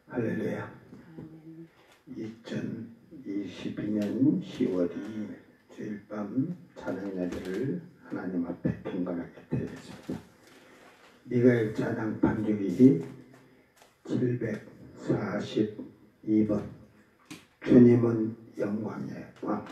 할렐루야. 2022년 10월 2일 주일밤 찬양 예배를 하나님 앞에 경건하게 드리겠습니다. 미가엘 찬양 반주기 742번 주님은 영광의 왕.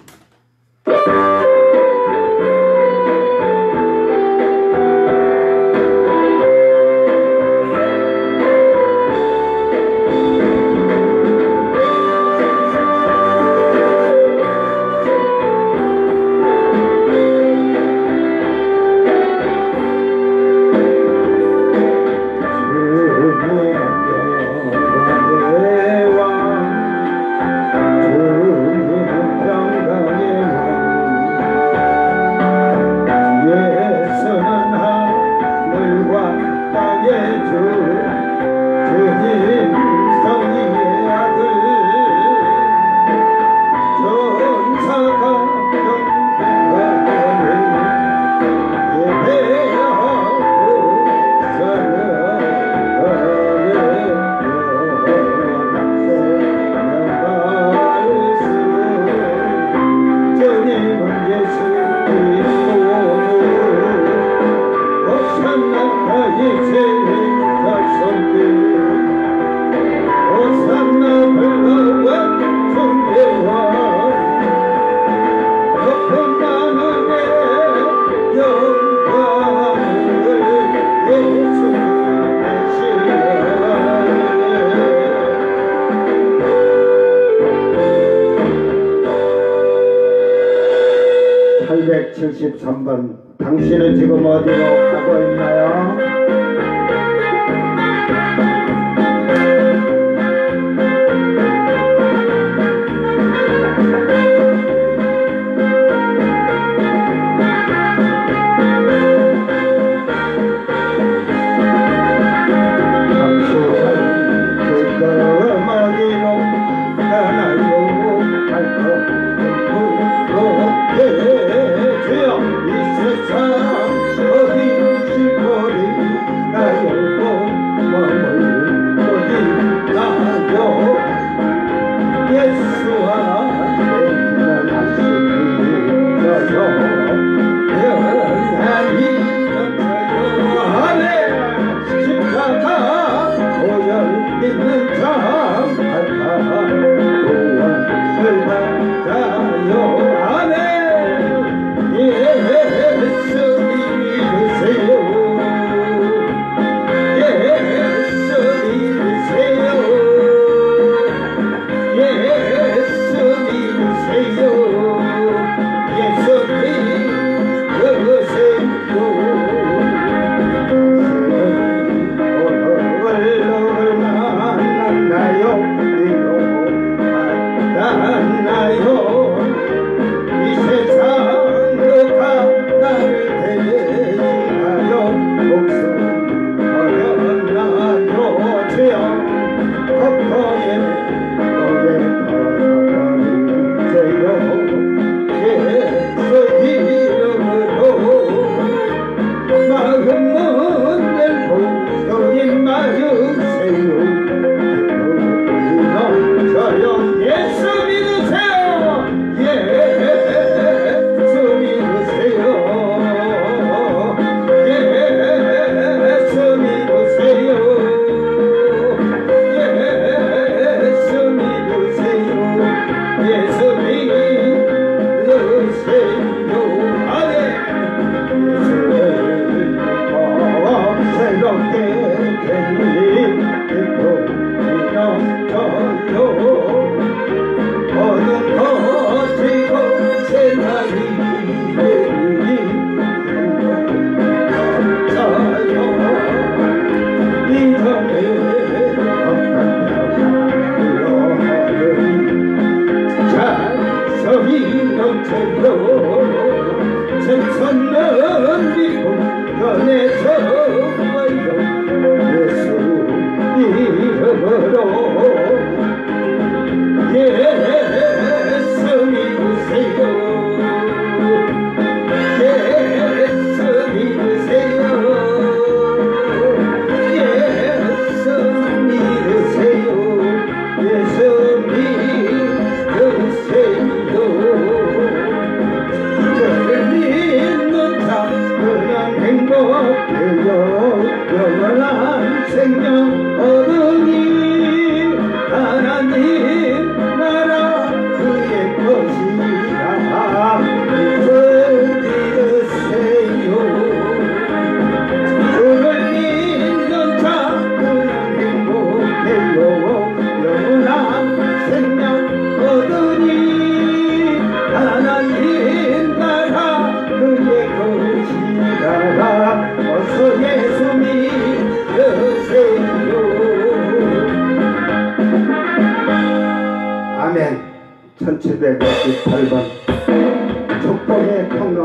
당신은 지금 어디로 가고 있나요? 어디 시골이 생명 얻으니 하나님 나라 그의 것이라 믿으세요. 주를 믿는 자는 행복해요. 영원한 생명 얻으니 하나님 나라 그의 것이라 어서 예수 믿으세요. 아멘. 1758번 축복의 통로.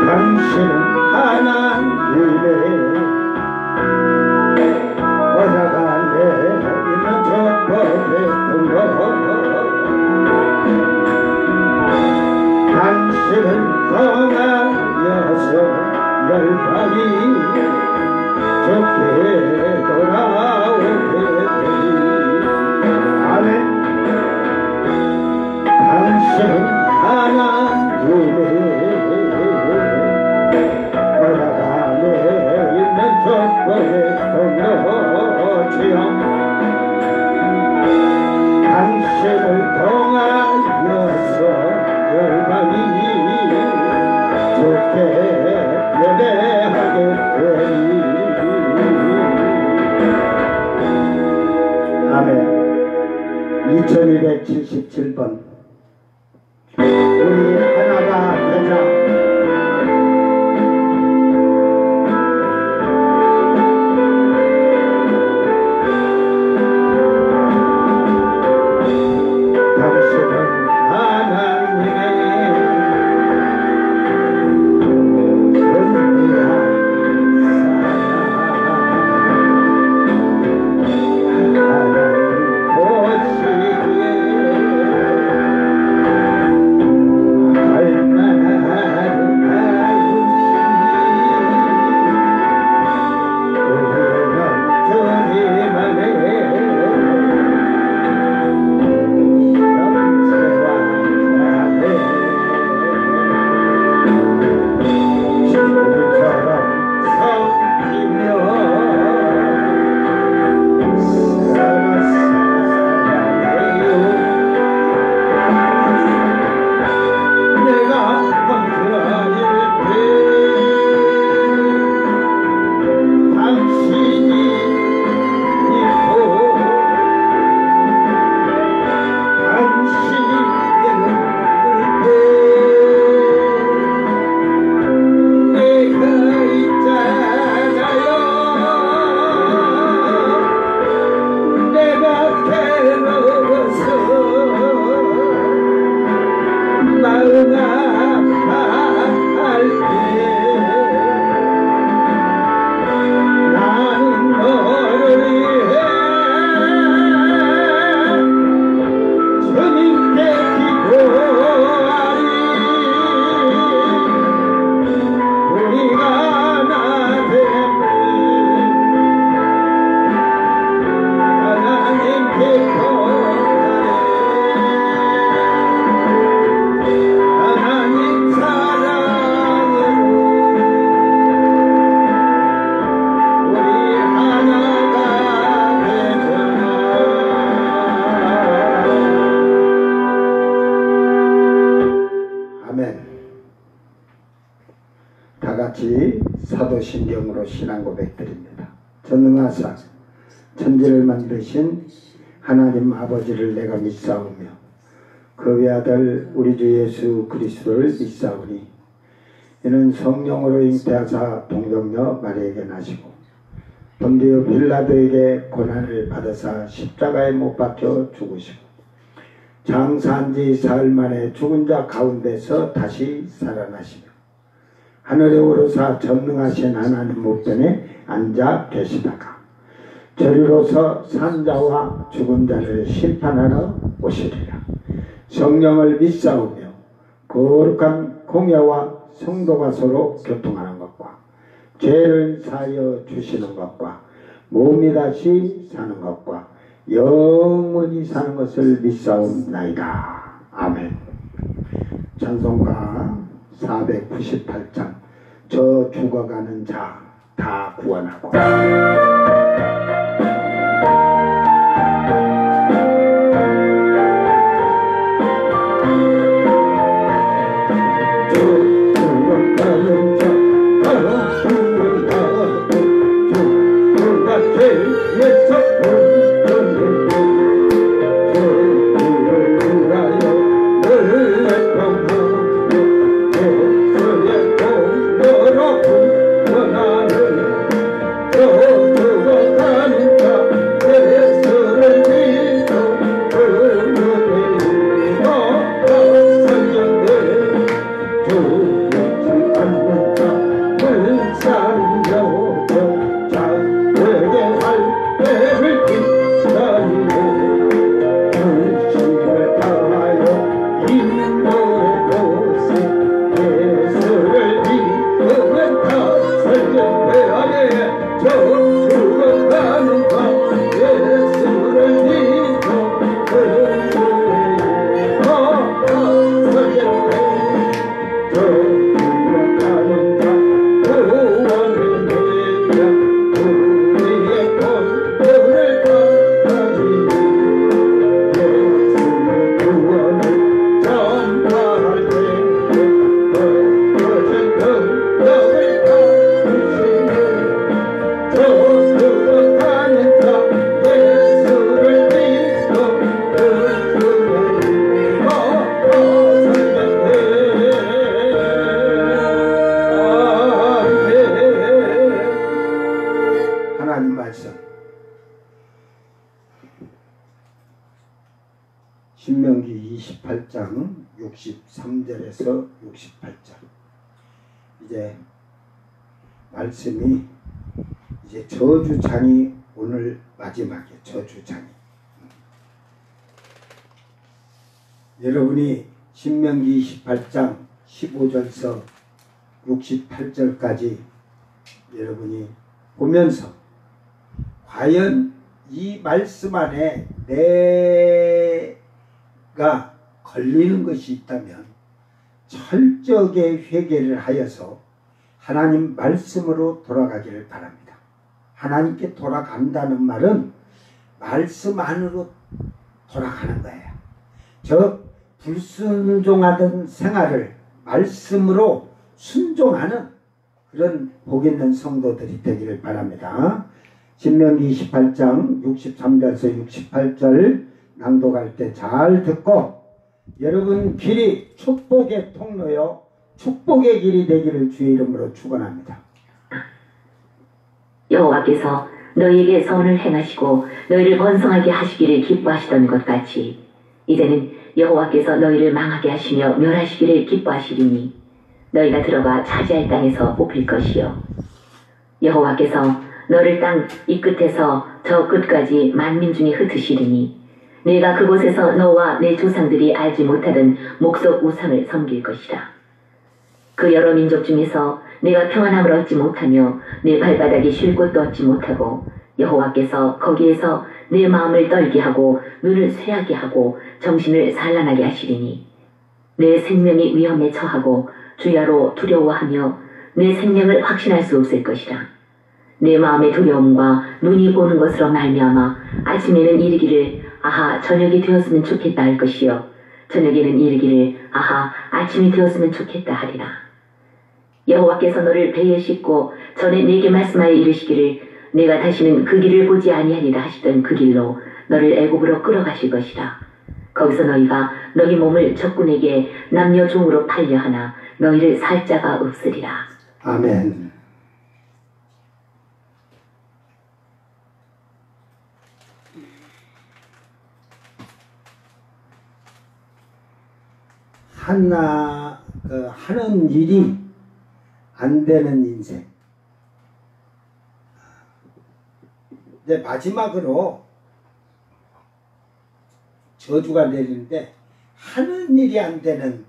당신은 하나님의 언약 안에 있는 축복의 통로. 당신은 떠나여서 열방이 좋게 돌아오게 되니 아멘. 당신은 하나님의 언약 안에 있는 축복의 통로 주여. 당신을 통하여서 열방이 좋게 예배하게 되니 아멘. 2277번 우리 하나가 되자. 당신은 하나님의 선비한 사랑 하나님 보시기에 할만한 마음 아파할 때 나는 너를 위해 주님께 기도하리. 우리가 나되면 하나님께 다같이 사도신경으로 신앙 고백드립니다. 전능하사 천지를 만드신 하나님 아버지를 내가 믿사오며 그 외아들 우리 주 예수 그리스도를 믿사오니 이는 성령으로 잉태하사 동정녀 마리아에게 나시고 본디오 빌라도에게 고난을 받으사 십자가에 못 박혀 죽으시고 장사한 지 사흘 만에 죽은 자 가운데서 다시 살아나시며 하늘에 오르사 전능하신 하나님 우편에 앉아 계시다가 저리로서 산자와 죽은 자를 심판하러 오시리라. 성령을 믿사오며 거룩한 공예와 성도가 서로 교통하는 것과 죄를 사하여 주시는 것과 몸이 다시 사는 것과 영원히 사는 것을 믿사옵나이다. 아멘. 찬송가 498장 저 죽어가는 자 다 구원하고 하나님 말씀 신명기 28장 63절에서 68절 이제 말씀이 이제 저주장이 오늘 마지막이에요. 저주장이 여러분이 신명기 28장 15절에서 68절까지 여러분이 보면서 과연 이 말씀 안에 내가 걸리는 것이 있다면 철저하게 회개를 하여서 하나님 말씀으로 돌아가기를 바랍니다. 하나님께 돌아간다는 말은 말씀 안으로 돌아가는 거예요. 저 불순종하던 생활을 말씀으로 순종하는 그런 복 있는 성도들이 되기를 바랍니다. 신명기 28장 63절에서 68절 낭독할 때 잘 듣고 여러분 길이 축복의 통로요 축복의 길이 되기를 주의 이름으로 축원합니다. 여호와께서 너희에게 선을 행하시고 너희를 번성하게 하시기를 기뻐하시던 것 같이 이제는 여호와께서 너희를 망하게 하시며 멸하시기를 기뻐하시리니 너희가 들어가 차지할 땅에서 뽑힐 것이요 여호와께서 너를 땅 이 끝에서 저 끝까지 만민 중에 흩으시리니 내가 그곳에서 너와 내 조상들이 알지 못하던 목석 우상을 섬길 것이라. 그 여러 민족 중에서 내가 평안함을 얻지 못하며 내 발바닥이 쉴 곳도 얻지 못하고 여호와께서 거기에서 내 마음을 떨게 하고 눈을 쇠하게 하고 정신을 산란하게 하시리니 내 생명이 위험에 처하고 주야로 두려워하며 내 생명을 확신할 수 없을 것이라. 내 마음의 두려움과 눈이 보는 것으로 말미암아 아침에는 이르기를 아하 저녁이 되었으면 좋겠다 할 것이요 저녁에는 이르기를 아하 아침이 되었으면 좋겠다 하리라. 여호와께서 너를 배에 싣고 전에 네게 말씀하여 이르시기를 내가 다시는 그 길을 보지 아니하리라 하시던 그 길로 너를 애굽으로 끌어가실 것이라. 거기서 너희가 너희 몸을 적군에게 남녀 종으로 팔려 하나 너희를 살 자가 없으리라. 아멘. 하는 일이 안 되는 인생. 이제 마지막으로 저주가 내리는데 하는 일이 안 되는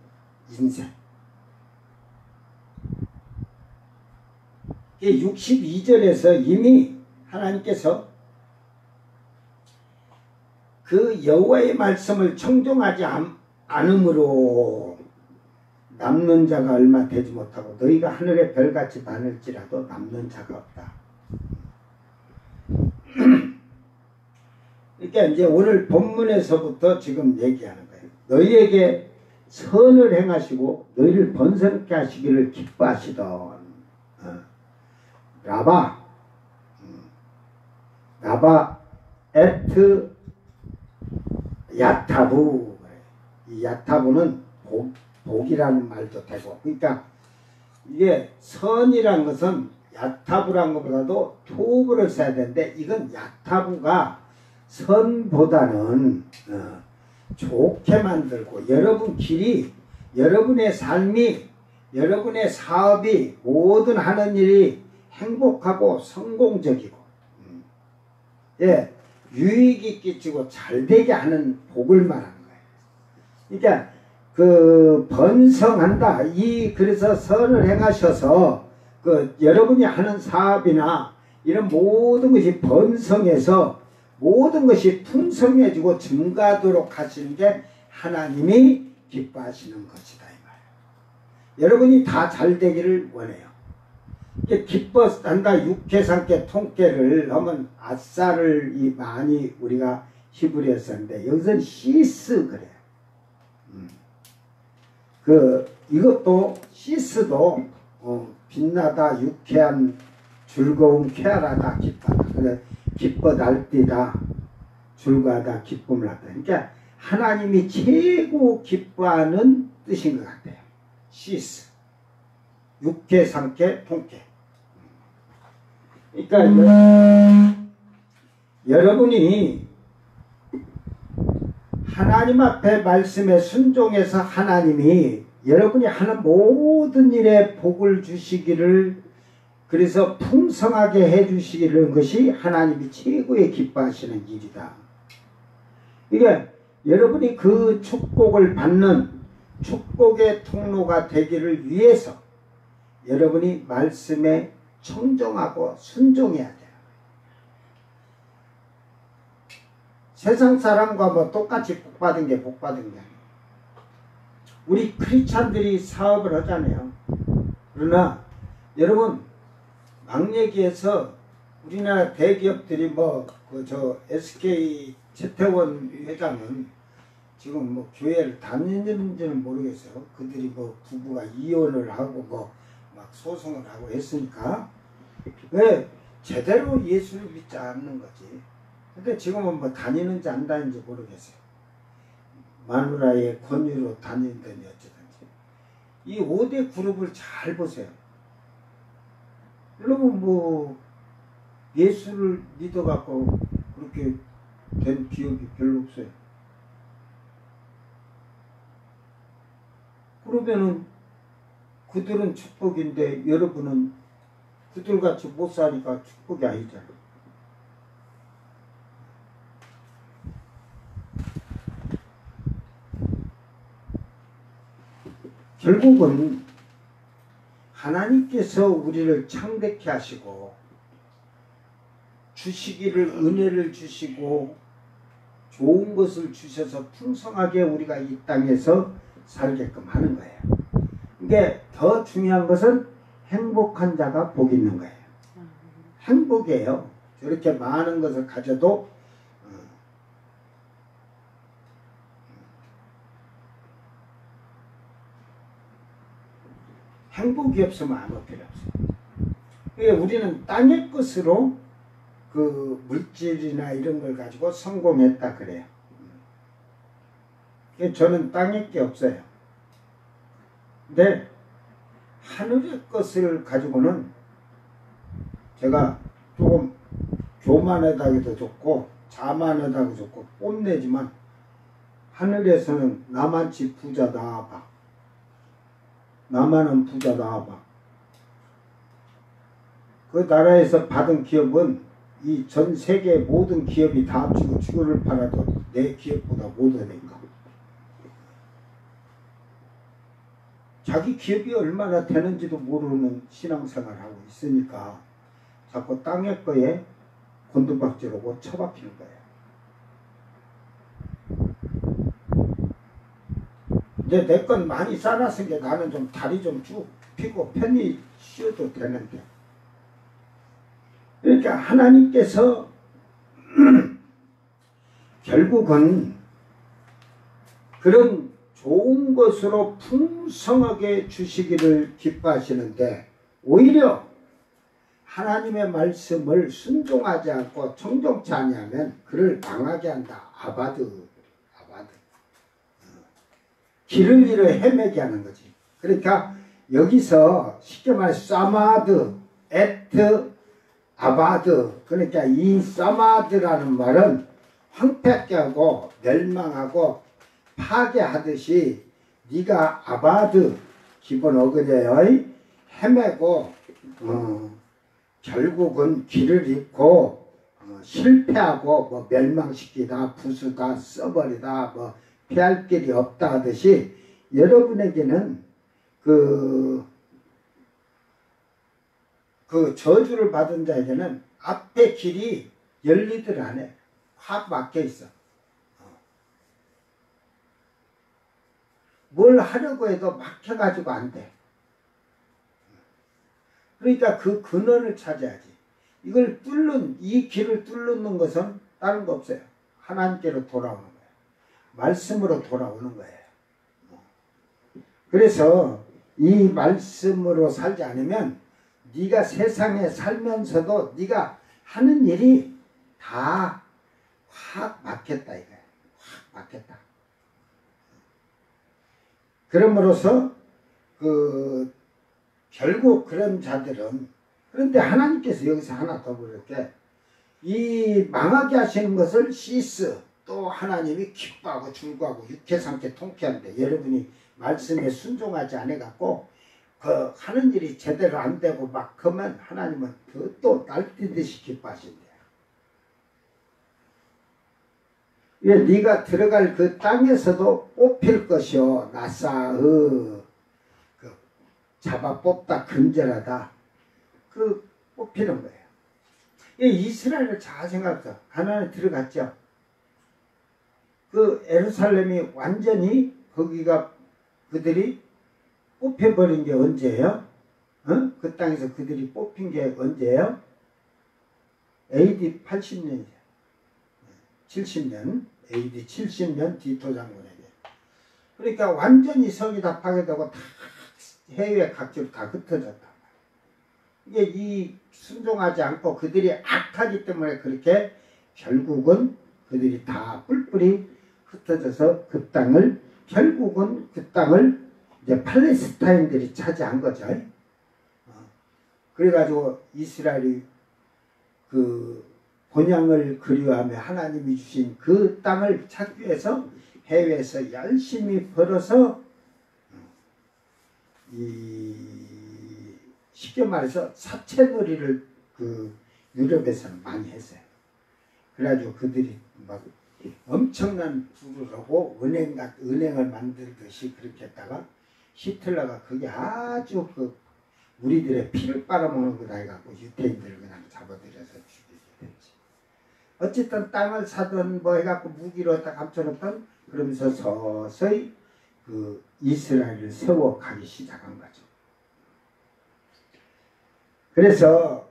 인생. 이게 62절에서 이미 하나님께서 그 여호와의 말씀을 청종하지 않으므로 남는 자가 얼마 되지 못하고 너희가 하늘의 별같이 많을지라도 남는 자가 없다. 그러니까 이제 오늘 본문에서부터 지금 얘기하는 거예요. 너희에게 선을 행하시고 너희를 번성케 하시기를 기뻐하시던 라바 에트 야타부. 이 야타부는 복이라는 말도 되고, 그러니까 이게 선이란 것은 야타부란 것보다도 토부를 써야 되는데, 이건 야타부가 선보다는 좋게 만들고, 여러분 길이, 여러분의 삶이, 여러분의 사업이, 모든 하는 일이 행복하고 성공적이고 유익이 끼치고 잘되게 하는 복을 말하는 거예요. 그러니까 그 번성한다. 그래서 선을 행하셔서 여러분이 하는 사업이나 이런 모든 것이 번성해서 모든 것이 풍성해지고 증가하도록 하시는 게 하나님이 기뻐하시는 것이다 이 말이에요. 여러분이 다 잘되기를 원해요. 기뻐한다. 육회상께 통깨를 하면 아싸를 많이 우리가 히브리어서 했는데 여기서는 시스 그래요. 이것도 시스도 빛나다, 유쾌한, 즐거움, 쾌활하다, 기뻐하다. 그래 기뻐 날뛰다, 즐거하다, 기쁨을 하다. 그러니까 하나님이 최고 기뻐하는 뜻인 것 같아요. 시스, 육회상께 통깨. 그러니까 여러분이 하나님 앞에 말씀에 순종해서 하나님이 여러분이 하는 모든 일에 복을 주시기를, 그래서 풍성하게 해주시기를 것이 하나님이 최고의 기뻐하시는 일이다. 이게 여러분이 그 축복을 받는 축복의 통로가 되기를 위해서 여러분이 말씀에 청정하고 순종해야 돼요. 세상 사람과 뭐 똑같이 복받은 게 복받은 게 아니에요. 우리 크리스찬들이 사업을 하잖아요. 그러나 여러분 막 얘기해서 우리나라 대기업들이 SK 최태원 회장은 지금 교회를 다니는지는 모르겠어요. 그들이 부부가 이혼을 하고 막 소송을 하고 했으니까 왜 제대로 예수를 믿지 않는 거지. 근데 지금은 다니는지 안 다니는지 모르겠어요. 마누라의 권유로 다니든지 어쩌든지. 이 5대 그룹을 잘 보세요. 여러분 예수를 믿어갖고 그렇게 된 기업이 별로 없어요. 그러면은 그들은 축복인데 여러분은 그들같이 못 사니까 축복이 아니잖아. 결국은 하나님께서 우리를 창대케 하시고 주시기를 은혜를 주시고 좋은 것을 주셔서 풍성하게 우리가 이 땅에서 살게끔 하는 거예요. 이게 더 중요한 것은 행복한 자가 복 있는 거예요. 행복이에요. 저렇게 많은 것을 가져도 행복이 없으면 아무 필요 없어요. 그러니까 우리는 땅의 것으로 그 물질이나 이런 걸 가지고 성공했다 그래요. 저는 땅의 게 없어요. 근데 하늘의 것을 가지고는 제가 조금 교만하다기도 좋고 자만하다기도 좋고 뽐내지만 하늘에서는 나만치 부자다 봐. 나만은 부자다 봐. 그 나라에서 받은 기업은 이 전 세계 모든 기업이 다 합치고 주를 팔아도 내 기업보다 못 얻으니까. 자기 기업이 얼마나 되는지도 모르는 신앙생활을 하고 있으니까 자꾸 땅의 거에 곤두박질하고 처박히는 거예요. 이제 내 건 많이 쌓아놨으니까 나는 좀 다리 좀 쭉 펴고 편히 쉬어도 되는데. 그러니까 하나님께서 결국은 그런 좋은 것으로 풍성하게 주시기를 기뻐하시는데 오히려 하나님의 말씀을 순종하지 않고 청종치 아니하면 그를 망하게 한다. 아바드. 길을 잃어 헤매게 하는 거지. 그러니까 여기서 쉽게 말해 사마드, 에트, 아바드. 그러니까 이 사마드라는 말은 황폐하게 하고 멸망하고 파괴하듯이 네가 아바드 기본 어그제의 헤매고 결국은 길을 잃고 실패하고 뭐 멸망시키다 부수다 써버리다 뭐 피할 길이 없다 하듯이 여러분에게는 그 저주를 받은 자에게는 앞에 길이 열리들 안해. 확 막혀 있어. 뭘 하려고 해도 막혀가지고 안 돼. 그러니까 그 근원을 찾아야지. 이 길을 뚫는 것은 다른 거 없어요. 하나님께로 돌아오는 거예요. 말씀으로 돌아오는 거예요. 그래서 이 말씀으로 살지 않으면 네가 세상에 살면서도 네가 하는 일이 다 확 막혔다 이거야. 확 막혔다. 그럼으로써 결국 그런 자들은 그런데 하나님께서 여기서 하나 더 부를게 이 망하게 하시는 것을 시스 또 하나님이 기뻐하고 즐거워하고 육회삼케 통쾌한데 여러분이 말씀에 순종하지 않아갖고 하는 일이 제대로 안 되고 막 하면 하나님은 또 날뛰듯이 기뻐하신대요. 네가 들어갈 그 땅에서도 뽑힐 것이요 나사의 잡아 뽑다 근절하다 뽑히는 거예요. 이스라엘을 잘 생각해서 가나안에 들어갔죠. 에루살렘이 완전히 거기가 그들이 뽑혀버린 게 언제예요? 그 땅에서 그들이 뽑힌 게 언제예요? AD 80년이죠. 70년, AD 70년 디토 장군에게. 그러니까 완전히 성이 다 파괴되고 다 해외 각지로 다 흩어졌다. 이게 이 순종하지 않고 그들이 악하기 때문에 그렇게 결국은 그들이 다 뿔뿔이 흩어져서 결국은 그 땅을 이제 팔레스타인들이 차지한 거죠. 그래가지고 이스라엘이 본향을 그리워하며 하나님이 주신 그 땅을 찾기 위해서 해외에서 열심히 벌어서 쉽게 말해서 사채놀이를 유럽에서는 많이 했어요. 그래가지고 그들이 막 엄청난 부를 하고 은행을 만들듯이 그렇게 했다가 히틀러가 그게 아주 우리들의 피를 빨아먹는 거다 해갖고 유태인들을 그냥 잡아들여서 죽이게 됐지. 어쨌든 땅을 사든 뭐 해갖고 무기로 딱 감춰놓던 그러면서 서서히 이스라엘을 세워가기 시작한 거죠. 그래서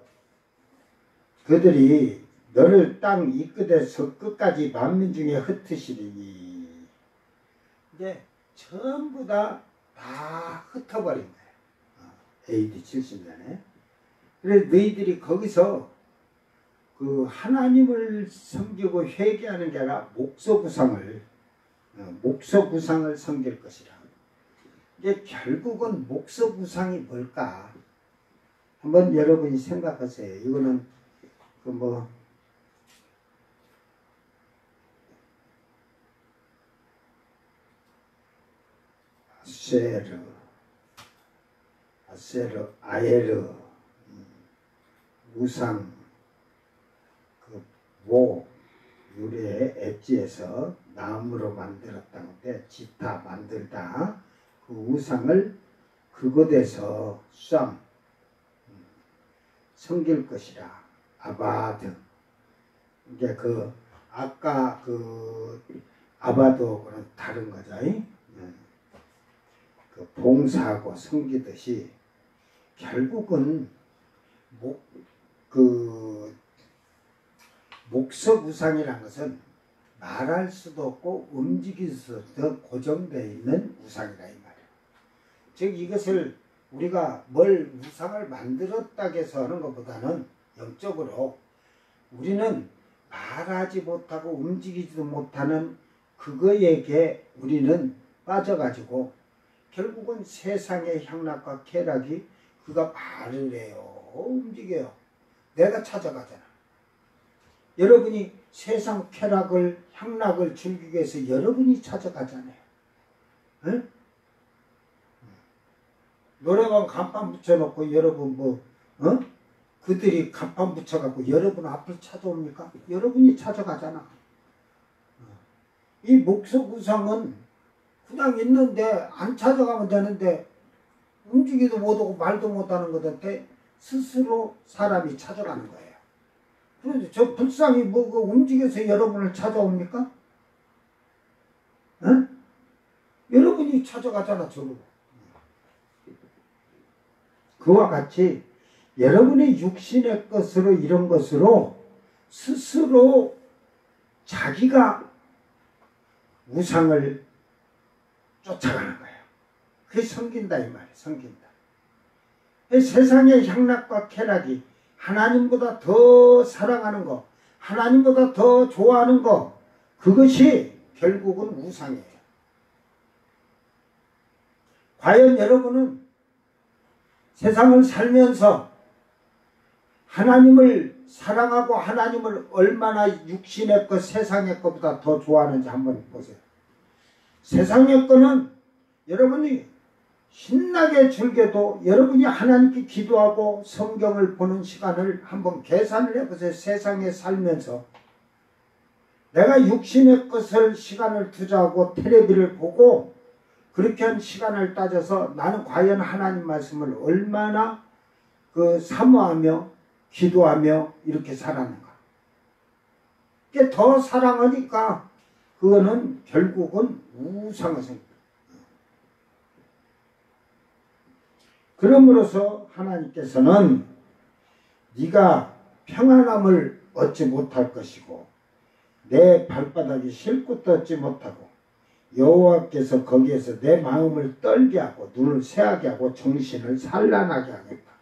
그들이 너를 땅 이 끝에서 끝까지 만민 중에 흩으시리니 이제 전부 다 흩어버린 거예요. AD 70년에. 그래서 너희들이 거기서 하나님을 섬기고 회개하는 게 아니라 목소구상을 섬길 것이라. 이게 결국은 목소구상이 뭘까? 한번 여러분이 생각하세요. 이거는 아세르, 아에르, 우상, 유래 엣지에서 나무로 만들었다는데 지타 만들다 그 우상을 그곳에서 섬길 것이라. 아바드. 이게 아까 아바드하고는 다른 거죠. 그 봉사하고 섬기듯이 결국은 목석우상이라는 것은 말할 수도 없고 움직일 수도 없고 고정되어 있는 우상이라 이 말이에요. 즉 이것을 우리가 뭘 우상을 만들었다고 해서 하는 것보다는 영적으로 우리는 말하지 못하고 움직이지도 못하는 그거에게 우리는 빠져가지고 결국은 세상의 향락과 쾌락이 그가 말을 해요. 움직여요. 내가 찾아가잖아. 여러분이 세상 쾌락을 향락을 즐기기 위해서 여러분이 찾아가잖아요. 응? 노래방 간판 붙여놓고 여러분 그들이 간판 붙여갖고 여러분 앞을 찾아옵니까? 여러분이 찾아가잖아. 이 목석우상은 그냥 있는데 안 찾아가면 되는데 움직이도 못하고 말도 못하는 것한테 스스로 사람이 찾아가는 거예요. 그런데 저 불상이 움직여서 여러분을 찾아옵니까? 응? 여러분이 찾아가잖아, 저거. 그와 같이 여러분의 육신의 것으로 이런 것으로 스스로 자기가 우상을 쫓아가는 거예요. 그게 섬긴다 이 말이에요. 섬긴다. 세상의 향락과 쾌락이 하나님보다 더 사랑하는 것, 하나님보다 더 좋아하는 것, 그것이 결국은 우상이에요. 과연 여러분은 세상을 살면서 하나님을 사랑하고 하나님을 얼마나 육신의 것, 세상의 것보다 더 좋아하는지 한번 보세요. 세상의 것은 여러분이 신나게 즐겨도 여러분이 하나님께 기도하고 성경을 보는 시간을 한번 계산을 해보세요. 세상에 살면서 내가 육신의 것을 시간을 투자하고 텔레비를 보고 그렇게 한 시간을 따져서 나는 과연 하나님 말씀을 얼마나 사모하며 기도하며 이렇게 살았는가. 그게 더 사랑하니까 그거는 결국은 우상의 생. 그러므로서 하나님께서는 네가 평안함을 얻지 못할 것이고 내 발바닥이 실끝도 얻지 못하고 여호와께서 거기에서 내 마음을 떨게 하고 눈을 새하게 하고 정신을 산란하게 하겠다.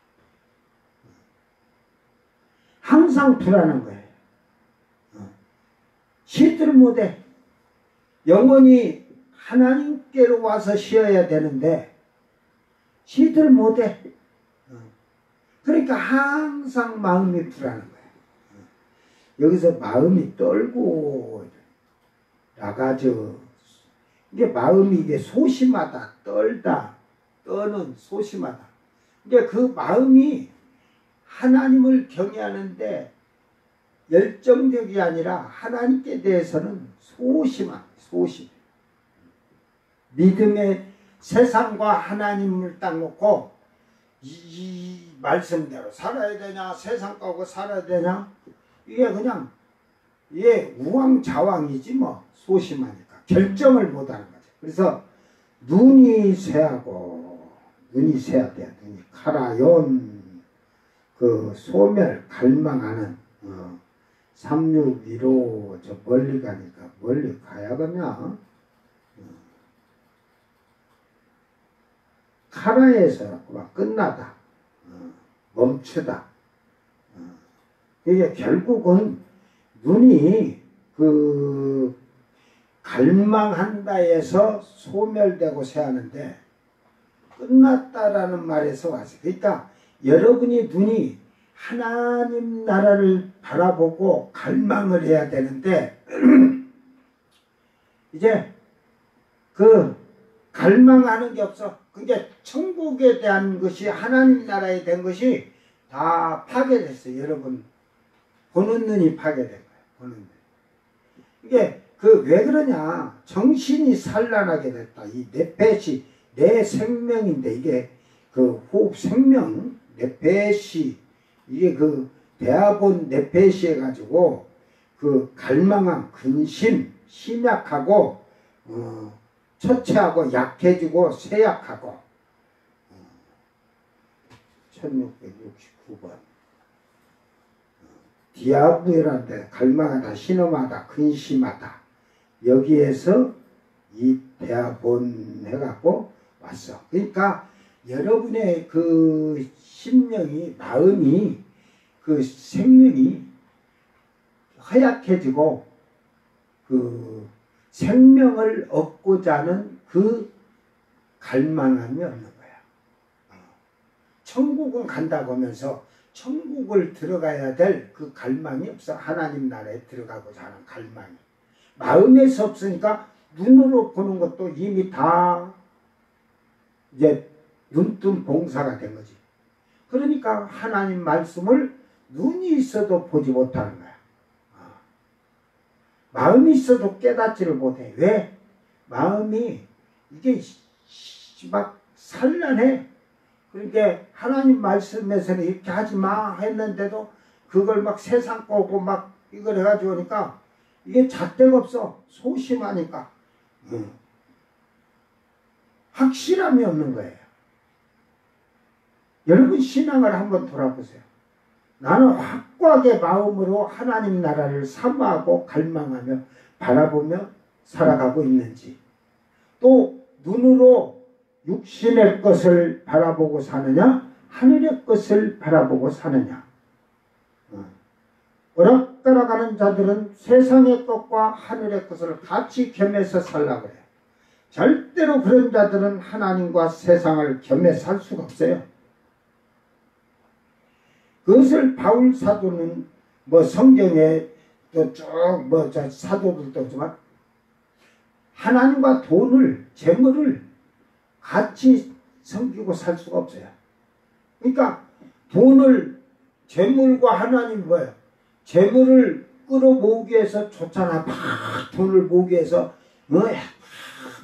항상 불안한 거예요. 쉬들 못해. 영원히 하나님께로 와서 쉬어야 되는데 쉬들 못해. 그러니까 항상 마음이 불안한 거예요. 여기서 마음이 떨고 나가죠. 이게 마음이 이게 소심하다, 떨다, 떠는 소심하다. 근데 그 마음이 하나님을 경외하는데 열정적이 아니라 하나님께 대해서는 소심한, 소심. 믿음의 세상과 하나님을 딱 놓고 이 말씀대로 살아야 되냐, 세상 거고 살아야 되냐, 이게 그냥 이게 우왕좌왕이지 뭐. 소심하니까 결정을 못하는 거죠. 그래서 눈이 쇠하고 눈이 쇠야 돼. 눈이 카라연 소멸 갈망하는 361호 저 멀리 가니까 멀리 가야겠냐. 카라에서 막 끝나다, 멈추다. 이게 결국은 눈이 갈망한다에서 소멸되고 쇠하는데 끝났다라는 말에서 왔어요. 그러니까 여러분이 눈이 하나님 나라를 바라보고 갈망을 해야 되는데 이제 갈망하는 게 없어. 그게 천국에 대한 것이 하나님 나라에 된 것이 다 파괴됐어요. 여러분 보는 눈이 파괴된 거예요. 보는 눈. 이게 왜 그러냐. 정신이 산란하게 됐다. 이 네펫이 내 생명인데 이게 호흡 생명 네펫이 이게 대화본 네펫이 해가지고 갈망함 근심 심약하고 처체하고 약해지고 쇠약하고 1669번 디아부에란데 갈망하다, 신음하다, 근심하다. 여기에서 이 대합본 해갖고 왔어. 그러니까 여러분의 그 심령이, 마음이, 그 생명이 허약해지고 그 생명을 얻고자 하는 그 갈망함이 없는 거야. 천국은 간다고 하면서 천국을 들어가야 될 그 갈망이 없어. 하나님 나라에 들어가고자 하는 갈망이. 마음에서 없으니까 눈으로 보는 것도 이미 다 이제 눈뜬 봉사가 된 거지. 그러니까 하나님 말씀을 눈이 있어도 보지 못하는 거야. 마음이 있어도 깨닫지를 못해. 왜? 마음이 이게 막 산란해. 그러니까 하나님 말씀에서는 이렇게 하지 마 했는데도 그걸 막 세상 거고 막 이걸 해가지고 오니까 이게 잣대가 없어. 소심하니까. 확실함이 없는 거예요. 여러분 신앙을 한번 돌아보세요. 나는 확고하게 마음으로 하나님 나라를 사모하고 갈망하며 바라보며 살아가고 있는지, 또 눈으로 육신의 것을 바라보고 사느냐 하늘의 것을 바라보고 사느냐. 오락가락하는 자들은 세상의 것과 하늘의 것을 같이 겸해서 살라고 해요. 절대로 그런 자들은 하나님과 세상을 겸해 살 수가 없어요. 그것을 바울 사도는 뭐 성경에 또 쭉 뭐 사도들도 있지만 하나님과 돈을, 재물을 같이 섬기고 살 수가 없어요. 그러니까 돈을, 재물과 하나님이 뭐예요? 재물을 끌어모으기 위해서 좋잖아. 막 돈을 모으기 위해서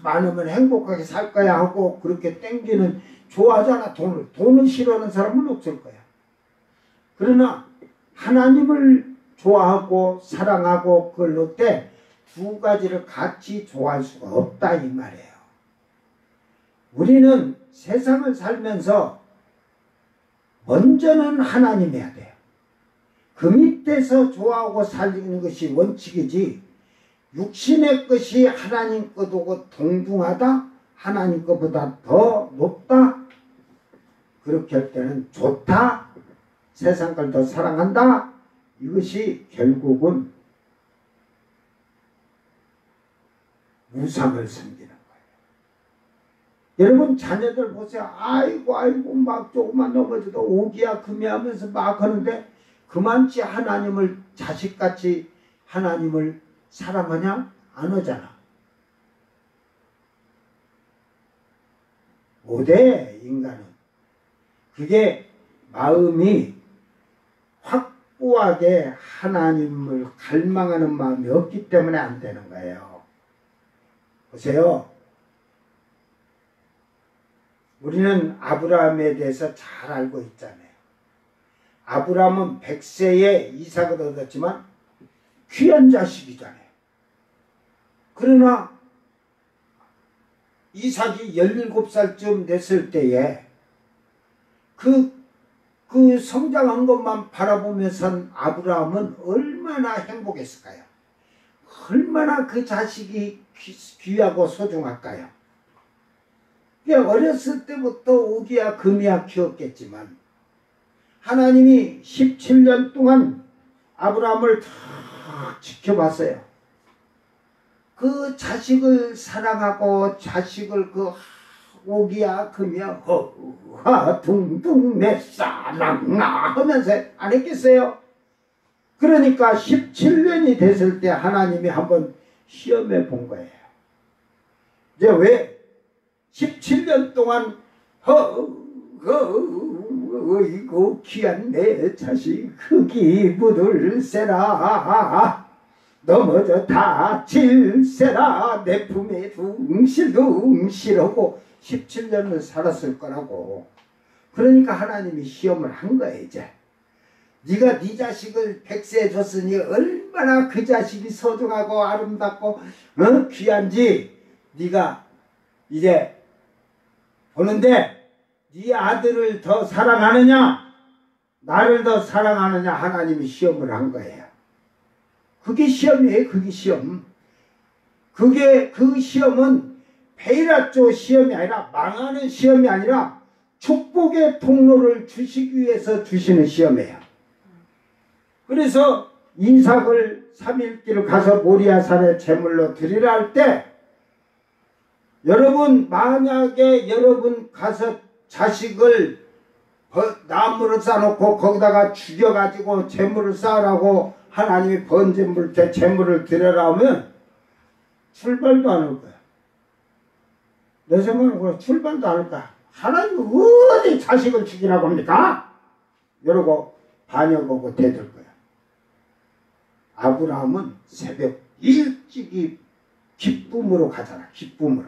많으면 행복하게 살 거야 하고 그렇게 땡기는, 좋아하잖아. 돈을 싫어하는 사람은 없을 거야. 그러나 하나님을 좋아하고 사랑하고 그럴 때 두 가지를 같이 좋아할 수가 없다 이 말이에요. 우리는 세상을 살면서 먼저는 하나님이어야 돼요. 그 밑에서 좋아하고 살리는 것이 원칙이지, 육신의 것이 하나님 것하고 동등하다, 하나님 것보다 더 높다, 그렇게 할 때는 좋다, 세상 걸 더 사랑한다, 이것이 결국은 우상을 섬기는 거예요. 여러분 자녀들 보세요. 아이고 막 조금만 넘어져도 오기야 금이야 하면서 막 하는데 그만치 하나님을 자식같이 하나님을 사랑하냐? 안 하잖아. 못해 인간은. 그게 마음이 확고하게 하나님을 갈망하는 마음이 없기 때문에 안 되는 거예요. 보세요. 우리는 아브라함에 대해서 잘 알고 있잖아요. 아브라함은 100세에 이삭을 얻었지만 귀한 자식이잖아요. 그러나 이삭이 17살쯤 됐을 때에 그 성장한 것만 바라보면서 아브라함은 얼마나 행복했을까요? 얼마나 그 자식이 귀하고 소중할까요? 어렸을 때부터 오기야 금이야 키웠겠지만 하나님이 17년 동안 아브라함을 다 지켜봤어요. 그 자식을 사랑하고 자식을 그 오기야 금이야 허하 둥둥 내 사랑나 하면서 안 했겠어요? 그러니까 17년이 됐을 때 하나님이 한번 시험해 본 거예요. 이제 왜 17년 동안 이거 귀한 내 자식 흙이 묻을세라 넘어져 다칠세라 내 품에 둥실하고 17년을 살았을 거라고. 그러니까 하나님이 시험을 한 거예요. 이제 네가 네 자식을 100세에 줬으니 얼마나 그 자식이 소중하고 아름답고 귀한지 네가 이제 보는데 네 아들을 더 사랑하느냐 나를 더 사랑하느냐 하나님이 시험을 한 거예요. 그게 시험이에요. 그게 시험. 그 시험은 베이라조 시험이 아니라 망하는 시험이 아니라 축복의 통로를 주시기 위해서 주시는 시험이에요. 그래서 이삭을 3일길 가서 모리아산에 제물로 드리라 할 때 여러분 만약에 여러분 가서 자식을 나무를 쌓아놓고 거기다가 죽여가지고 제물을 쌓으라고 하나님이 번제물 제물을 드려라 하면 출발도 안 할 거야. 내 생각은 그래. 출발도 안 할 거야. 하나님이 어디 자식을 죽이라고 합니까? 이러고 반역하고 대들 거야. 아브라함은 새벽 일찍이 기쁨으로 가잖아. 기쁨으로.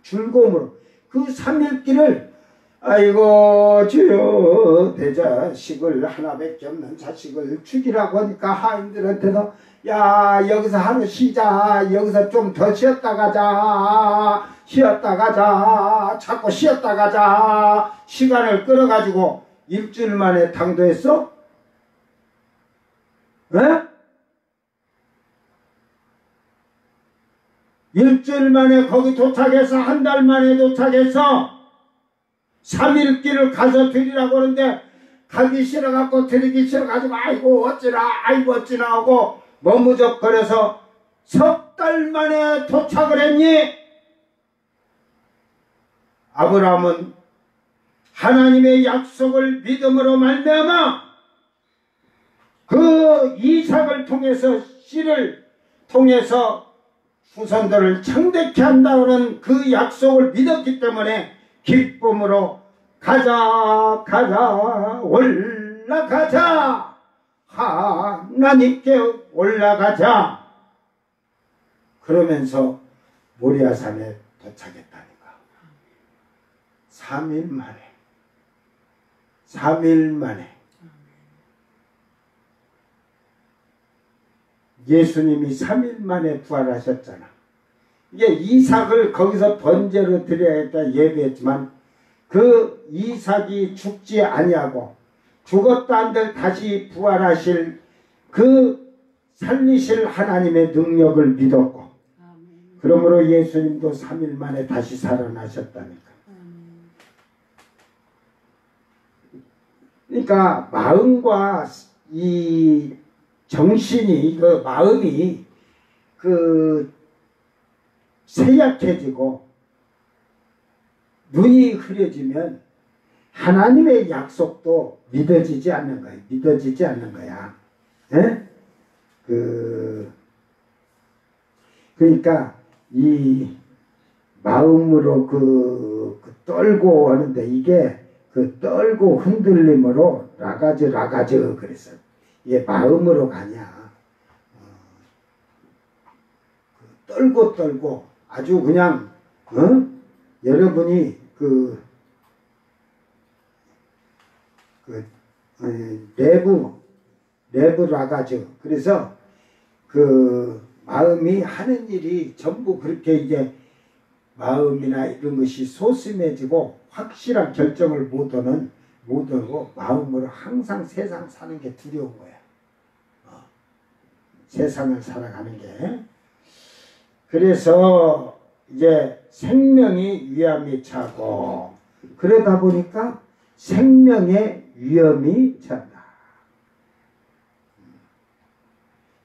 즐거움으로. 그 3일길을 아이고 주여 내 자식을 하나밖에 없는 자식을 죽이라고 하니까 하인들한테도 야 여기서 하루 쉬자. 여기서 좀 더 쉬었다 가자. 쉬었다 가자. 자꾸 쉬었다 가자. 시간을 끌어가지고 일주일 만에 당도했어? 에? 일주일 만에 거기 도착해서 한 달 만에 도착해서 3일 길을 가서 드리라고 하는데 가기 싫어갖고 드리기 싫어가지고 아이고 어찌나 하고 머무적거려서 석 달 만에 도착을 했니? 아브라함은 하나님의 약속을 믿음으로 말미암아 그 이삭을 통해서 씨를 통해서 후손들을 창대케 한다는 그 약속을 믿었기 때문에 기쁨으로 가자 올라가자 하나님께 올라가자 그러면서 모리아산에 도착했다니까. 3일 만에 예수님이 3일 만에 부활하셨잖아. 이게 이삭을 거기서 번제로 드려야겠다 예배했지만 그 이삭이 죽지 아니하고 죽었다 한들 다시 부활하실 그 살리실 하나님의 능력을 믿었고 그러므로 예수님도 3일 만에 다시 살아나셨다니까. 그러니까 마음과 이 정신이 그 마음이 그 쇠약해지고 눈이 흐려지면 하나님의 약속도 믿어지지 않는 거야. 예? 그러니까 이 마음으로 떨고 하는데 이게 그 떨고 흔들림으로 라가즈 그랬어요. 이게 마음으로 가냐. 떨고 아주 그냥 여러분이 내부 라가즈. 그래서 그 마음이 하는 일이 전부 그렇게 이제 마음이나 이런 것이 소심해지고 확실한 결정을 못하고 마음으로 항상 세상 사는 게 두려운 거야. 세상을 살아가는 게. 그래서 이제 생명이 위험이 차고 그러다 보니까 생명의 위험이 찬다.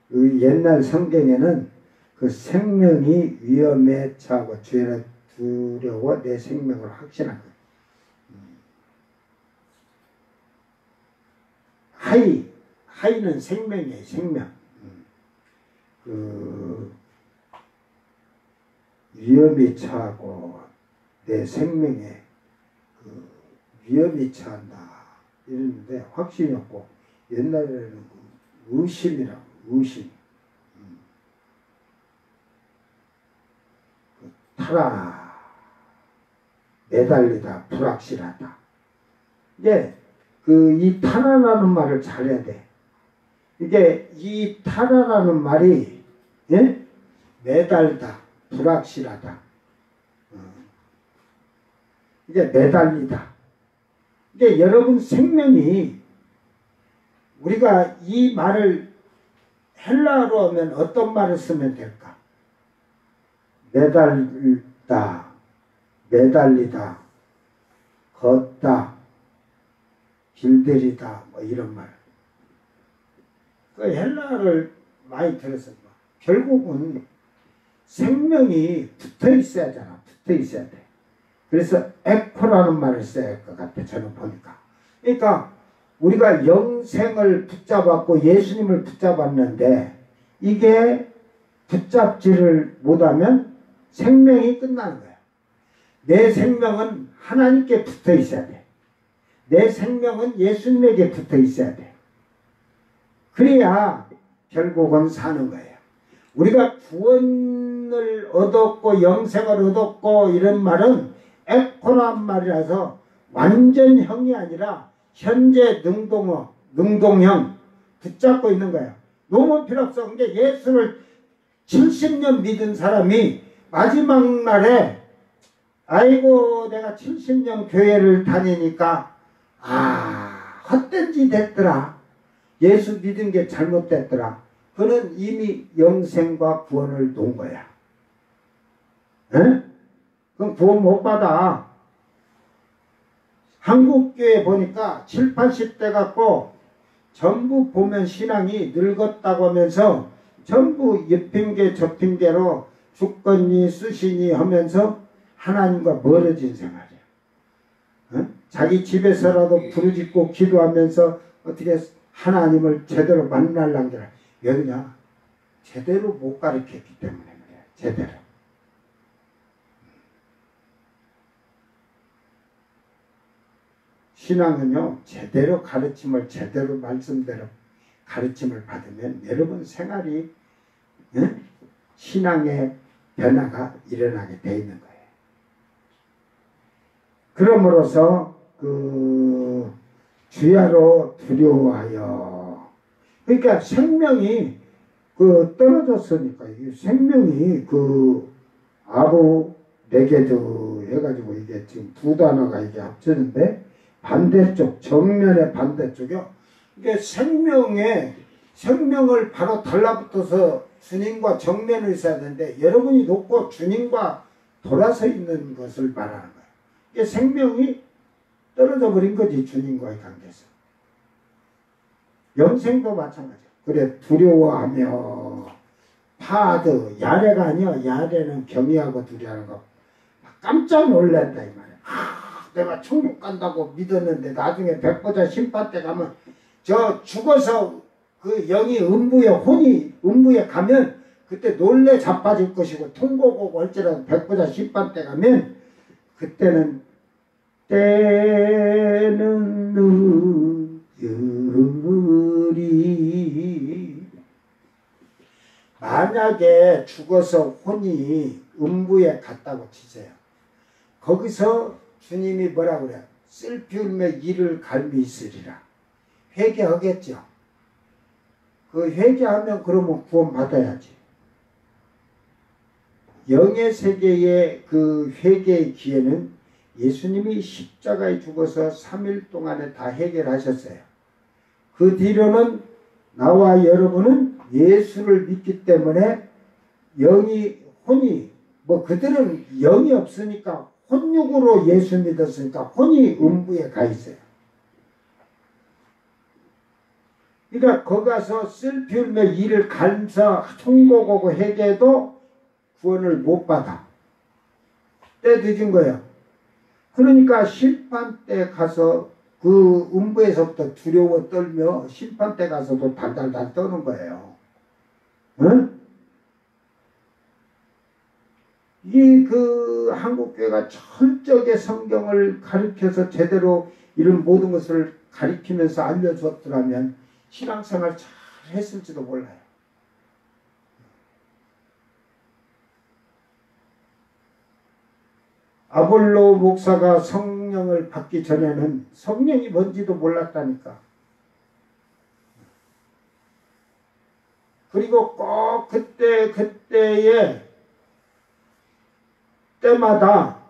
그 옛날 성경에는 그 생명이 위험에 처하고 죄를 두려워 내 생명을 확신한 거예요. 하이는 생명이에요. 생명. 그 위험이 처하고 내 생명에 그 위험이 처한다 이랬는데 확신이 없고 옛날에는 그 의심이라고 의심. 타라 매달리다 불확실하다. 이게 이 타라라는 말을 잘해야 돼. 이게 이 타라라는 말이 매달다 불확실하다. 이게 매달리다. 이게 여러분 생명이 우리가 이 말을 헬라어로 하면 어떤 말을 쓰면 될까? 매달리다, 매달리다, 걷다, 길들이다, 뭐 이런 말. 그 헬라어를 많이 들었어요. 결국은 생명이 붙어 있어야 하잖아. 붙어 있어야 돼. 그래서 에코라는 말을 써야 할 것 같아. 저는 보니까. 그러니까 우리가 영생을 붙잡았고 예수님을 붙잡았는데 이게 붙잡지를 못하면 생명이 끝나는 거야. 내 생명은 하나님께 붙어 있어야 돼. 내 생명은 예수님에게 붙어 있어야 돼. 그래야 결국은 사는 거예요. 우리가 구원을 얻었고 영생을 얻었고 이런 말은 에코란 말이라서 완전형이 아니라 현재 능동형 붙잡고 있는 거예요. 너무 필요 없어. 근데 예수를 70년 믿은 사람이 마지막 날에 아이고 내가 70년 교회를 다니니까 헛된 짓 됐더라. 예수 믿은 게 잘못됐더라. 그는 이미 영생과 구원을 놓은 거야. 에? 그럼 구원 못 받아. 한국교회 보니까 7, 80대 갖고 전부 보면 신앙이 늙었다고 하면서 전부 옆핑계 저핑계로 죽겠니 쓰시니 하면서 하나님과 멀어진 생활이야. 어? 자기 집에서라도 부르짖고 기도하면서 어떻게 하나님을 제대로 만나려는 게 왜 그러냐? 제대로 못 가르쳤기 때문에 그래. 제대로. 신앙은요, 제대로 가르침을, 제대로 말씀대로 가르침을 받으면 여러분 생활이 신앙의 변화가 일어나게 되어 있는 거예요. 그러므로서 주야로 두려워하여. 그러니까 생명이 떨어졌으니까 이 생명이 아부 네게드 해가지고 이게 지금 두 단어가 이게 합쳐는데 반대쪽 정면의 반대쪽이요. 이게 생명을 바로 달라붙어서 주님과 정면을 있어야 되는데 여러분이 놓고 주님과 돌아서 있는 것을 말하는 거예요. 이게 생명이 떨어져 버린 거지 주님과의 관계에서. 영생도 마찬가지야. 그래 두려워하며 파드 야레가 아니야. 야레는 경외하고 두려워하는 거. 깜짝 놀란다 이 말이야. 내가 천국 간다고 믿었는데 나중에 백보자 심판 때 가면 저 죽어서 그 영이 혼이 음부에 가면 그때 놀래 자빠질 것이고 통곡하고 할지라도 백보자 심판 때 가면 그때는 때는 늦으리. 만약에 죽어서 혼이 음부에 갔다고 치세요. 거기서 주님이 뭐라고 그래요? 슬피 울며 이를 갈미 있으리라. 회개하겠죠. 회개하면 그러면 구원 받아야지. 영의 세계의 회개의 기회는 예수님이 십자가에 죽어서 3일 동안에 다 해결하셨어요. 그 뒤로는 나와 여러분은 예수를 믿기 때문에 혼이 그들은 영이 없으니까 혼육으로 예수 믿었으니까 혼이 음부에 가 있어요. 그러니까 거기 가서 슬피 울며 이를 갈면서 통곡하고 회개해도 구원을 못 받아. 때 늦은 거예요. 그러니까 심판 때 가서 음부에서부터 두려워 떨며 심판 때 가서도 달달달 떠는 거예요. 응? 한국교회가 철저하게 성경을 가르쳐서 제대로 이런 모든 것을 가르치면서 알려줬더라면 신앙생활 잘 했을지도 몰라요. 아볼로 목사가 성령을 받기 전에는 성령이 뭔지도 몰랐다니까. 그리고 꼭 그때의 때마다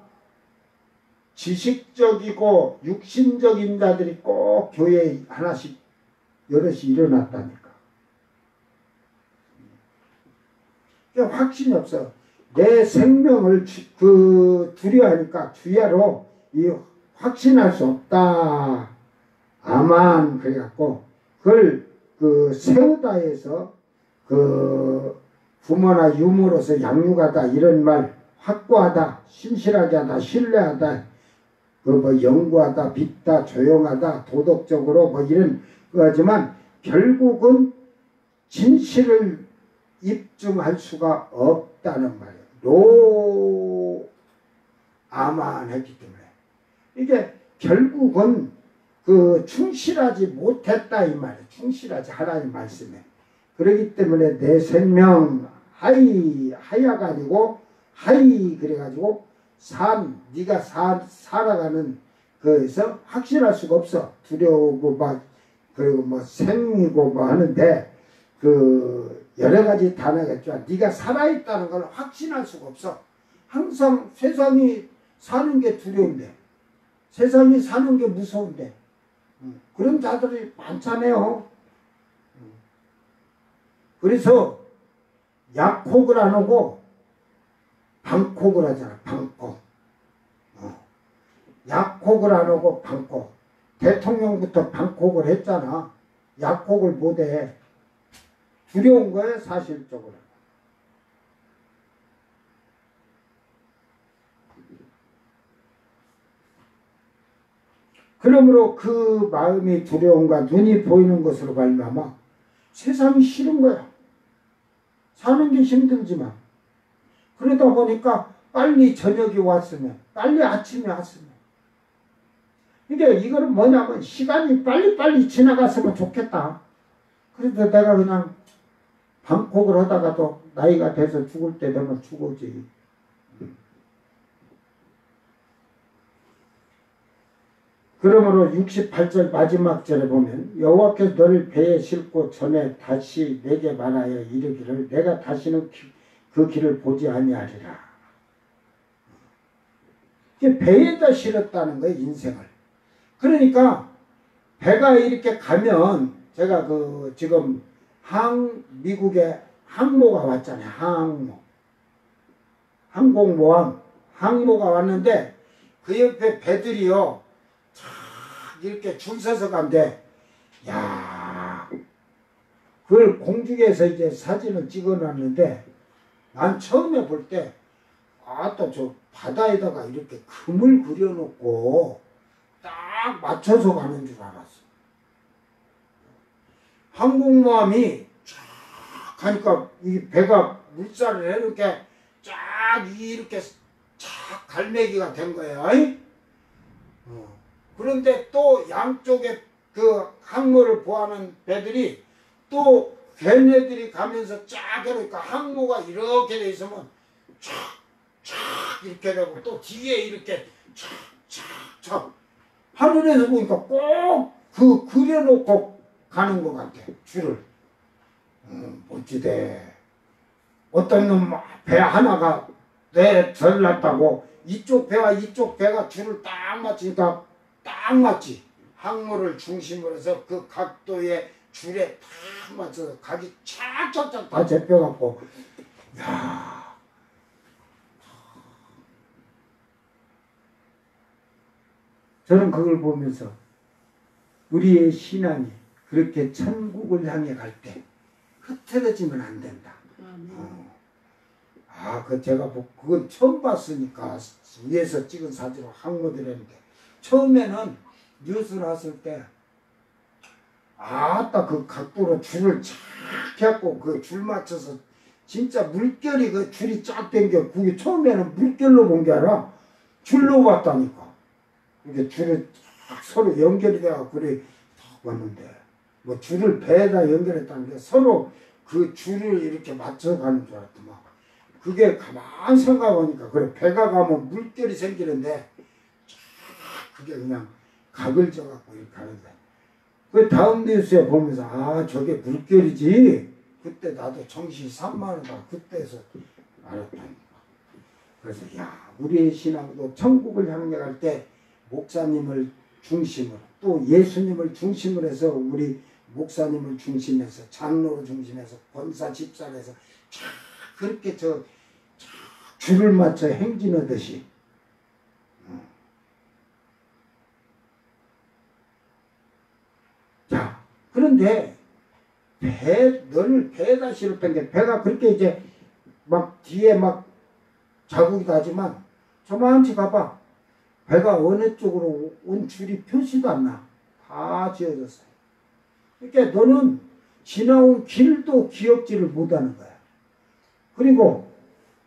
지식적이고 육신적인 자들이 꼭 교회에 하나씩 여럿이 일어났다니까. 확신이 없어. 내 생명을 두려워하니까 주야로 확신할 수 없다. 아만 그래갖고 그걸 세우다 해서 부모나 유모로서 양육하다 이런 말 확고하다, 신실하게 하다, 신뢰하다, 연구하다, 믿다, 조용하다, 도덕적으로 이런 거지만 결국은 진실을 입증할 수가 없다는 말이에요. 아만했기 때문에 이게 결국은 충실하지 못했다 이 말이에요. 충실하지 하나님 말씀에. 그렇기 때문에 내 생명 하야가 아니고 그래가지고 네가 살아가는 거에서 확신할 수가 없어. 두려우고 그리고 생이고 하는데 여러 가지 단어가 있지만 네가 살아있다는 걸 확신할 수가 없어. 항상 세상이 사는 게 두려운데, 세상이 사는 게 무서운데, 그런 자들이 많잖아요. 그래서 약콕을 안 하고 방콕을 하잖아. 방콕. 약콕을 안 하고 방콕. 대통령부터 방콕을 했잖아. 약콕을 못해. 두려운 거예요, 사실적으로. 그러므로 그 마음이 두려움과 눈이 보이는 것으로 말미암아 세상이 싫은 거야. 사는 게 힘들지만. 그러다 보니까 빨리 저녁이 왔으면, 빨리 아침이 왔으면. 이거는 뭐냐면 시간이 빨리빨리 지나갔으면 좋겠다. 그래서 내가 그냥 방콕을 하다가도 나이가 돼서 죽을 때 되면 죽어지. 그러므로 68절 마지막 절에 보면 여호와께서 너를 배에 싣고 전에 다시 내게 말하여 이르기를 내가 다시는 그 길을 보지 아니하리라. 배에다 실었다는 거예요, 인생을. 그러니까 배가 이렇게 가면 제가 지금 미국에 항모가 왔잖아요. 항모. 항공모함. 항모가 왔는데 그 옆에 배들이요. 이렇게 줄 서서 간대. 야, 그걸 공중에서 이제 사진을 찍어놨는데 난 처음에 볼 때 또 저 바다에다가 이렇게 금을 그려놓고 딱 맞춰서 가는 줄 알았어. 항공모함이 쫙 가니까 이 배가 물살을 해놓게 쫙 이렇게 쫙 갈매기가 된 거예요. 그런데 또 양쪽에 항모를 보하는 배들이 또 걔네들이 가면서 쫙 해놓으니까 항모가 이렇게 돼 있으면 쫙 이렇게 되고 또 뒤에 이렇게 쫙 하늘에서 보니까 꼭 그려놓고 가는 것 같아. 줄을. 멋지대. 어떤 놈 배 하나가 잘났다고 이쪽 배와 이쪽 배가 줄을 딱 맞추니까 딱 맞지. 항모를 중심으로 해서 그 각도의 줄에 딱 맞춰서 각이 착착착 다 잡혀갖고 야. 저는 그걸 보면서 우리의 신앙이 그렇게 천국을 향해 갈 때 흐트러지면 안 된다. 제가 그건 처음 봤으니까 위에서 찍은 사진으로 항모들이었는데 처음에는 뉴스를 했을 때 그 각도로 줄을 착 해갖고 그 줄 맞춰서 진짜 물결이 그 줄이 쫙 당겨. 그게 처음에는 물결로 본 게 아니라 줄로 봤다니까. 이게 줄이 딱 서로 연결이 돼갖고 그래 딱 봤는데 줄을 배에다 연결했다는 게 서로 그 줄을 이렇게 맞춰가는 줄 알았더만. 그게 가만 생각해보니까 그래 배가 가면 물결이 생기는데 그게 그냥 각을 져갖고 이렇게 하는데 그 다음 뉴스에 보면서 저게 물결이지. 그때 나도 정신이 산만하다 그때서 알았다니까. 그래서 우리의 신앙도 천국을 향해 갈 때 목사님을 중심으로 또 예수님을 중심으로 해서 우리 목사님을 중심해서 장로를 중심해서 권사 집사에서 쫙 그렇게 쫙 줄을 맞춰 행진하듯이 자 그런데 너를 배에다 실었던 게 배가 그렇게 이제 막 뒤에 막 자국이 나지만 저만치 가봐 배가 어느 쪽으로 온 줄이 표시도 안 나. 다 지어졌어요. 그러니까 너는 지나온 길도 기억지를 못하는 거야. 그리고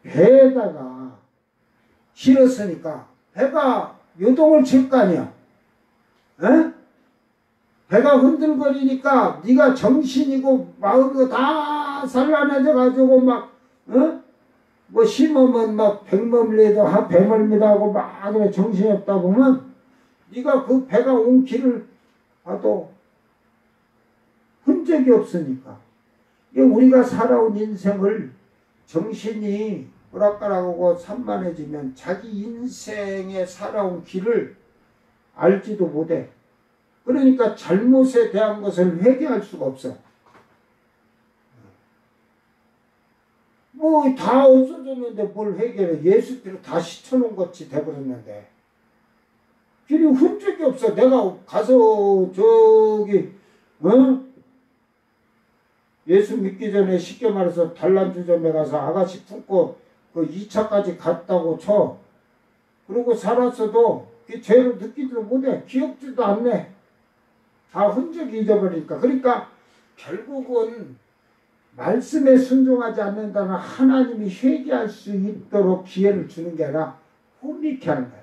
배에다가 실었으니까 배가 요동을 칠 거 아니야. 에? 배가 흔들거리니까 네가 정신이고 마음이고 다 산란해져 가지고 막 뭐 심으면 막 백멀리도 배멀미도 하고 막 그래 정신이 없다 보면 네가 그 배가 온 길을 봐도 흔적이 없으니까 우리가 살아온 인생을 정신이 오락가락하고 산만해지면 자기 인생에 살아온 길을 알지도 못해. 그러니까 잘못에 대한 것을 회개할 수가 없어. 뭐 다 없어졌는데 뭘 회개해. 예수께로 다 시쳐놓은 것이 돼버렸는데 길이 흔적이 없어. 내가 가서 저기 예수 믿기 전에 쉽게 말해서 단란주점에 가서 아가씨 품고 그 2차까지 갔다고 쳐. 그러고 살았어도 그 죄를 느끼지도 못해. 기억지도 않네. 다 흔적이 잊어버리니까. 그러니까 결국은 말씀에 순종하지 않는다는 하나님이 회개할 수 있도록 기회를 주는 게 아니라 혼미케 하는 거야.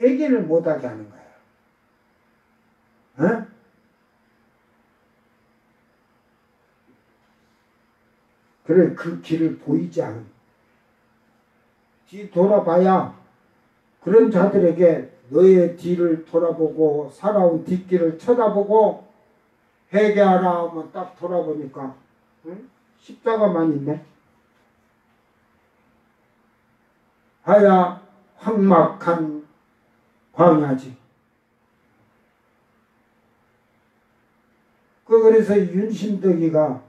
회개를 못하게 하는 거야. 어? 그래 그 길을 보이지 않은 뒤 돌아봐야 그런 자들에게 너의 뒤를 돌아보고 살아온 뒷길을 쳐다보고 회개하라 하면 딱 돌아보니까 십자가만 있네. 하야 황막한 광야지. 그래서 윤신덕이가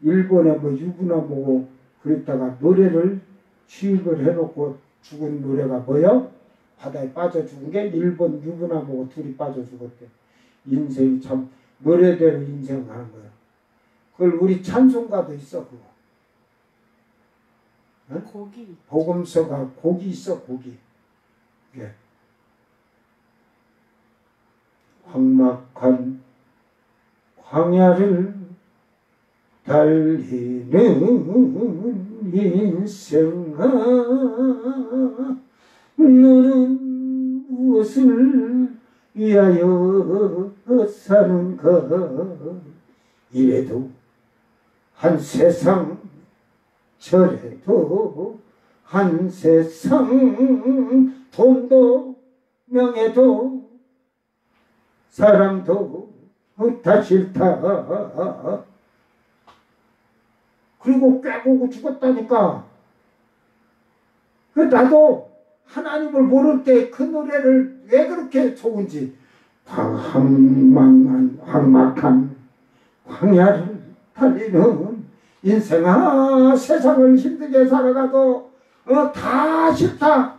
일본에 뭐 유부남하고 그랬다가 노래를 취입을 해놓고 죽은 노래가 뭐요? 바다에 빠져 죽은 게 일본 유부남하고 둘이 빠져 죽었대. 인생이 참 노래대로 인생 가는 거야. 그걸 우리 찬송가도 있어 그거. 응? 고기. 복음서가 곡이 있어 곡이. 예. 황막한 광야를 달리는 인생아 너는 무엇을 위하여 사는가. 이래도 한 세상 저래도 한 세상 돈도 명예도 사랑도 다 싫다. 그리고 꾀보고 죽었다니까. 나도 하나님을 모를 때 그 노래를 왜 그렇게 좋은지. 황막한 광야를 달리는 인생아 세상을 힘들게 살아가도 다 싫다.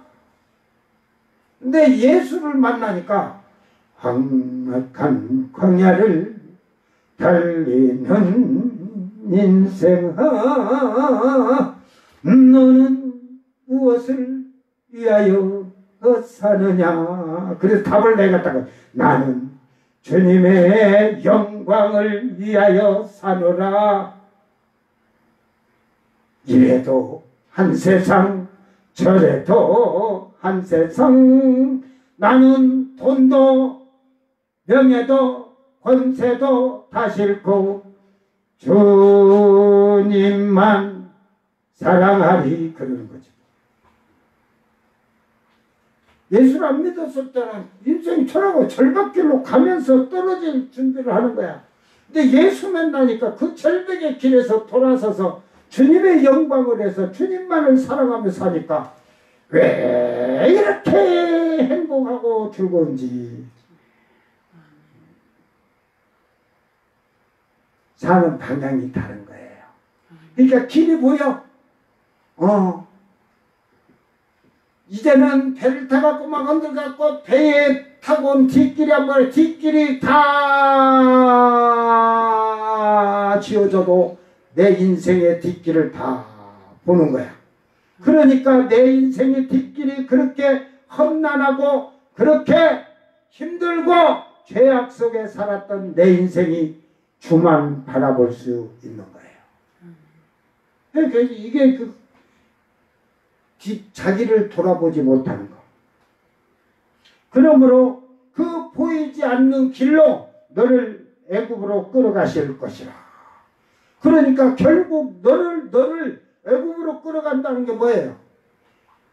근데 예수를 만나니까 황막한 광야를 달리는 인생아 너는 무엇을 위하여 사느냐. 그래서 답을 내겠다고. 나는 주님의 영광을 위하여 사노라. 이래도 한 세상 저래도 한 세상 나는 돈도 명예도 권세도 다 싫고 주님만 사랑하리. 그러는 거죠. 예수를 안 믿었을 때는 인생이 철하고 절박길로 가면서 떨어질 준비를 하는 거야. 근데 예수 만나니까 그 절벽의 길에서 돌아서서 주님의 영광을 해서 주님만을 사랑하며 사니까 왜 이렇게 행복하고 즐거운지. 사는 방향이 다른 거예요. 그러니까 길이 보여. 이제는 배를 타갖고 막 흔들갖고 배에 타고 온 뒷길이 한번 뒷길이 다 지워져도 내 인생의 뒷길을 다 보는 거야. 그러니까 내 인생의 뒷길이 그렇게 험난하고 그렇게 힘들고 죄악 속에 살았던 내 인생이 주만 바라볼 수 있는 거예요. 그러니까 이게 자기를 돌아보지 못하는 거. 그러므로 그 보이지 않는 길로 너를 애굽으로 끌어가실 것이라. 그러니까 결국 너를 애굽으로 끌어간다는 게 뭐예요?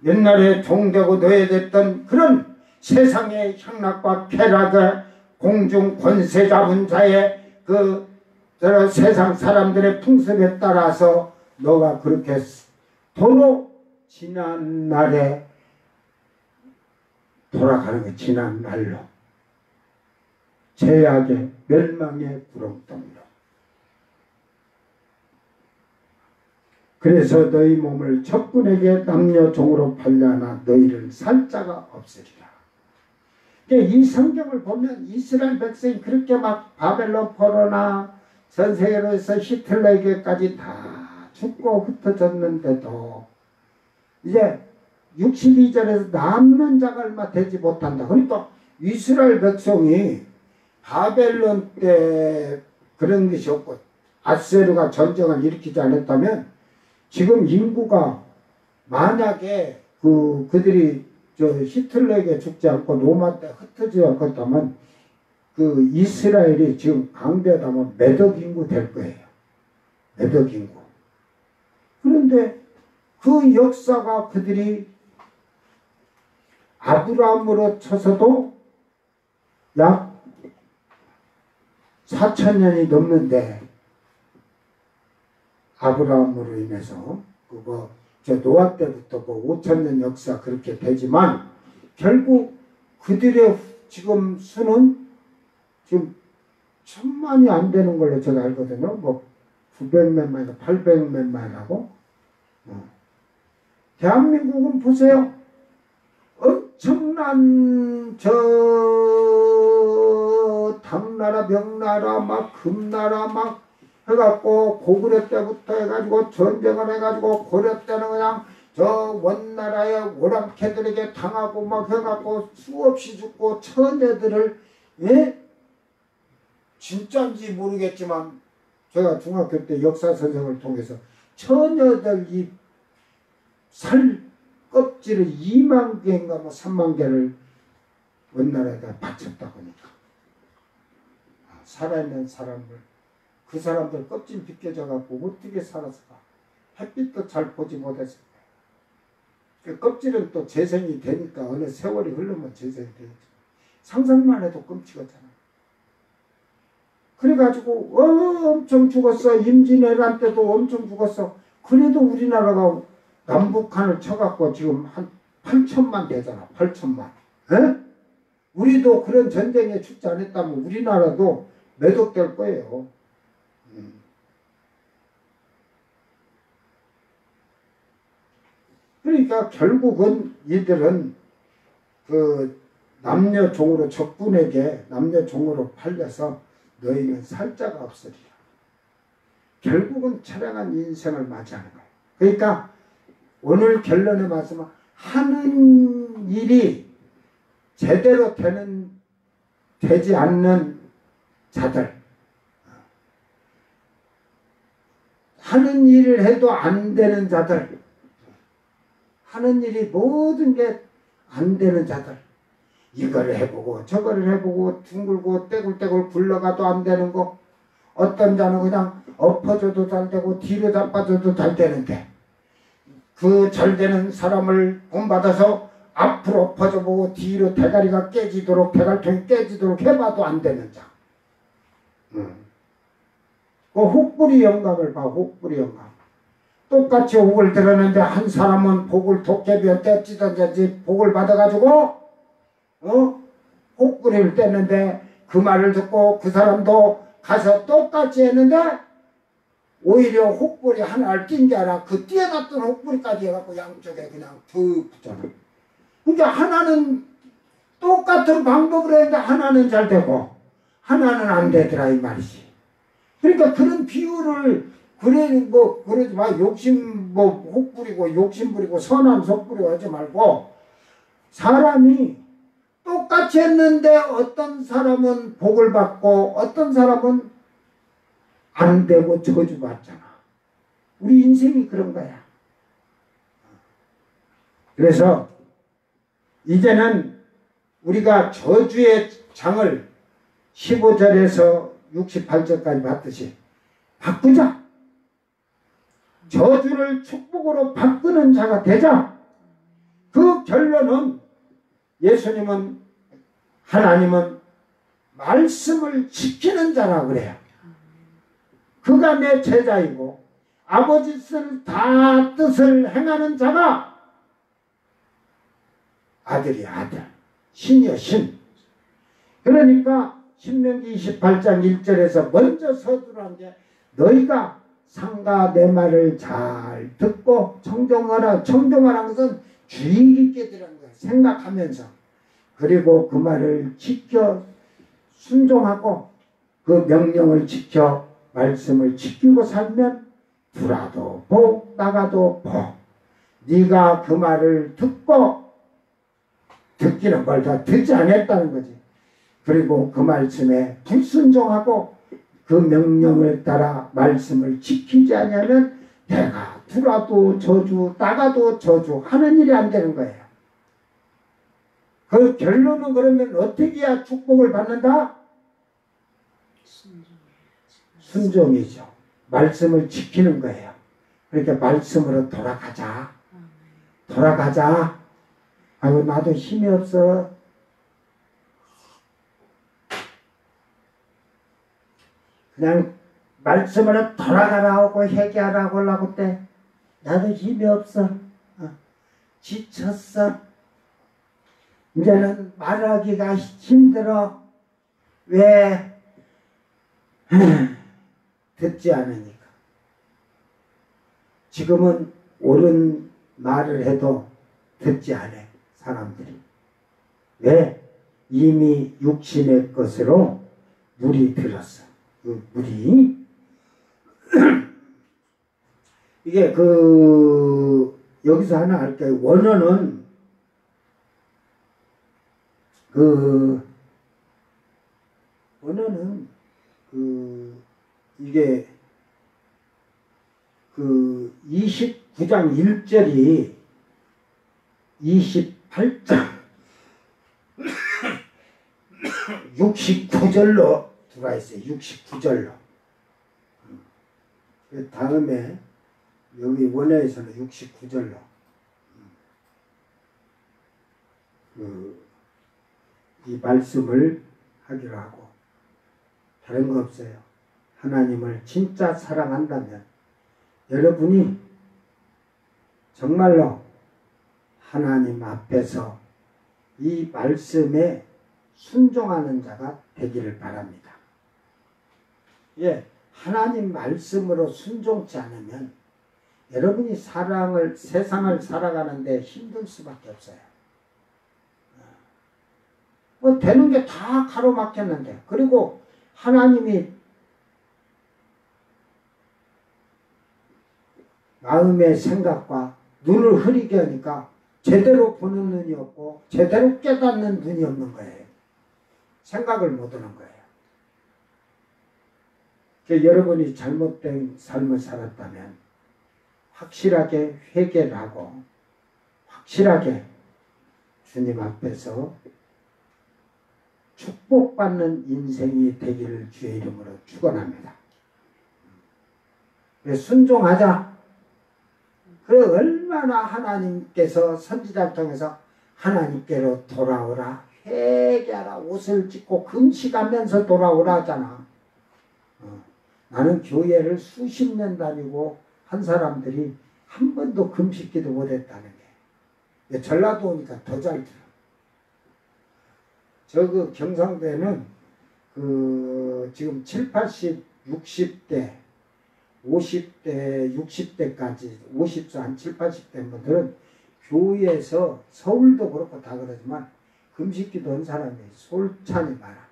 옛날에 종되고 노예됐던 그런 세상의 향락과 쾌락의 공중 권세 잡은 자의 세상 사람들의 풍습에 따라서 너가 그렇게 도로 지난 날에 돌아가는 거야. 지난 날로 죄악의 멸망의 구렁텅이로. 그래서 너희 몸을 적군에게 남녀 종으로 팔려나 너희를 살 자가 없으리라. 이 성경을 보면 이스라엘 백성이 그렇게 막 바벨론 포로나 전 세계로서 히틀러에게까지 다 죽고 흩어졌는데도 이제 62절에서 남는 자가 얼마 되지 못한다. 그러니까 이스라엘 백성이 바벨론 때 그런 것이 없고 아수르가 전쟁을 일으키지 않았다면 지금 인구가 만약에 그들이 히틀러에게 죽지 않고 로마 때 흩어지지 않았다면 이스라엘이 지금 강대하다면 몇억 인구 될 거예요. 몇억 인구. 그런데 그 역사가 그들이 아브라함으로 쳐서도 약 4,000년이 넘는데 아브라함으로 인해서 노아 때부터 5,000년 역사 그렇게 되지만 결국 그들의 지금 수는 지금 1,000만이 안 되는 걸로 제가 알거든요. 900몇 만이나 800몇 만이라고. 대한민국은 보세요. 엄청난 당나라, 명나라, 막 금나라 막 해갖고 고구려 때부터 해가지고 전쟁을 해가지고 고려 때는 그냥 원나라의 오랑캐들에게 당하고 막 해갖고 수없이 죽고 처녀들을 진짜인지 모르겠지만 제가 중학교 때 역사 선생을 통해서 처녀들 이 살 껍질을 2만 개인가 3만 개를 원나라에다 바쳤다 보니까 살아있는 사람들 그 사람들 껍질 벗겨져 갖고 어떻게 살았을까? 햇빛도 잘 보지 못했을 거야. 그 껍질은 또 재생이 되니까 어느 세월이 흐르면 재생이 되겠죠. 상상만 해도 끔찍하잖아. 그래가지고 엄청 죽었어. 임진왜란 때도 엄청 죽었어. 그래도 우리나라가 남북한을 쳐갖고 지금 한 8천만 되잖아. 8천만. 에? 우리도 그런 전쟁에 죽지 않았다면 우리나라도 매독될 거예요. 그러니까 결국은 이들은 남녀 종으로 적군에게 남녀 종으로 팔려서 너희는 살 자가 없으리라. 결국은 처량한 인생을 맞이하는 거예요. 그러니까 오늘 결론의 말씀은 하는 일이 제대로 되지 않는 자들, 하는 일을 해도 안 되는 자들, 하는 일이 모든 게 안 되는 자들, 이거를 해보고 저거를 해보고 둥글고 떼굴떼굴 굴러가도 안 되는 거, 어떤 자는 그냥 엎어져도 잘 되고 뒤로 자빠져도 잘 되는데 그 잘 되는 사람을 본받아서 앞으로 엎어져보고 뒤로 대가리가 깨지도록 대갈통이 깨지도록 해봐도 안 되는 자. 그 혹부리 영감을 봐. 혹부리 영감. 똑같이 복을 들었는데 한 사람은 복을 도깨비에 떼찌든지 복을 받아가지고 혹부리를 뗐는데 그 말을 듣고 그 사람도 가서 똑같이 했는데 오히려 혹부리 하나를 띈 게 아니라 그 띄어놨던 혹부리까지 해갖고 양쪽에 그냥 득 붙잖아. 그러니까 하나는 똑같은 방법으로 했는데 하나는 잘 되고 하나는 안 되더라 이 말이지. 그러니까 그런 비유를 그러지 마. 욕심 혹부리고 욕심 부리고 선한 속 부리고 하지 말고 사람이 똑같이 했는데 어떤 사람은 복을 받고 어떤 사람은 안 되고 저주받잖아. 우리 인생이 그런 거야. 그래서 이제는 우리가 저주의 장을 15절에서 68절까지 봤듯이 바꾸자. 저주를 축복으로 바꾸는 자가 되자. 그 결론은 예수님은 하나님은 말씀을 지키는 자라 그래요. 그가 내 제자이고 아버지 뜻을 행하는 자가 아들이 아들, 신이여 신. 그러니까 신명기 28장 1절에서 먼저 서두르는 게 너희가 상가 내 말을 잘 듣고 청종하라는 것은 주의 깊게 들은 거예요. 생각하면서. 그리고 그 말을 지켜 순종하고 그 명령을 지켜 말씀을 지키고 살면 들어도 복 나가도 복. 네가 그 말을 듣고 듣기는 뭘 다 듣지 않았다는 거지. 그리고 그 말씀에 불순종하고 그 명령을 따라 말씀을 지키지 않으면 내가 들어도 저주 나가도 저주 하는 일이 안 되는 거예요. 그 결론은 그러면 어떻게 해야 축복을 받는다? 순종이죠. 말씀을 지키는 거예요. 그러니까 말씀으로 돌아가자. 돌아가자. 아이고 나도 힘이 없어. 그냥 말씀으로 돌아가라고 회개하라고 하려고 때 나도 힘이 없어. 지쳤어. 이제는 말하기가 힘들어. 왜? 듣지 않으니까. 지금은 옳은 말을 해도 듣지 않아 사람들이. 왜? 이미 육신의 것으로 물이 들었어. 그 물이 이게 여기서 하나 할게요. 원어는 이게 29장 1절이 28장 69절로 들어가 있어요. 69절로. 그 다음에 여기 원어에서는 69절로 이 말씀을 하기로 하고 다른 거 없어요. 하나님을 진짜 사랑한다면 여러분이 정말로 하나님 앞에서 이 말씀에 순종하는 자가 되기를 바랍니다. 예, 하나님 말씀으로 순종치 않으면 여러분이 세상을 살아가는데 힘들 수밖에 없어요. 되는 게 다 가로막혔는데, 그리고 하나님이 마음의 생각과 눈을 흐리게 하니까 제대로 보는 눈이 없고 제대로 깨닫는 눈이 없는 거예요. 생각을 못 하는 거예요. 여러분이 잘못된 삶을 살았다면 확실하게 회개를 하고 확실하게 주님 앞에서 축복받는 인생이 되기를 주의 이름으로 축원합니다. 순종하자. 그래 얼마나 하나님께서 선지자를 통해서 하나님께로 돌아오라, 회개하라, 옷을 찢고 금식하면서 돌아오라 하잖아. 나는 교회를 수십 년 다니고 한 사람들이 한 번도 금식기도 못했다는 게. 전라도 오니까 더 잘 들어. 저 그 경상도에는 그 지금 7, 80, 60대, 50대, 60대까지 50세 한 7, 80대 분들은 교회에서 서울도 그렇고 다 그러지만 금식기도 한 사람이 솔찬이 많아.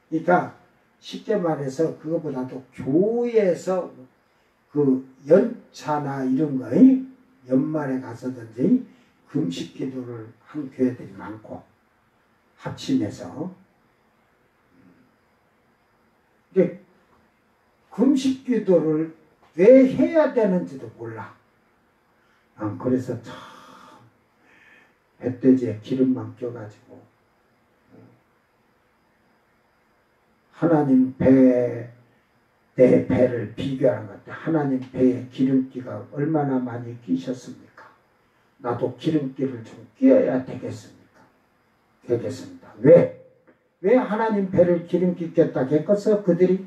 그러니까 쉽게 말해서 그거보다도 교회에서 그 연차나 이런 거 연말에 가서든지 금식기도를 한 교회들이 많고 합심해서 근데 금식기도를 왜 해야 되는지도 몰라. 그래서 참 뱃돼지에 기름만 껴가지고 하나님 배, 내 배를 비교하는 것 같아. 하나님 배에 기름기가 얼마나 많이 끼셨습니까? 나도 기름기를 좀 끼어야 되겠습니까? 되겠습니다. 왜? 왜 하나님 배를 기름기 꼈다 했겠어? 그들이?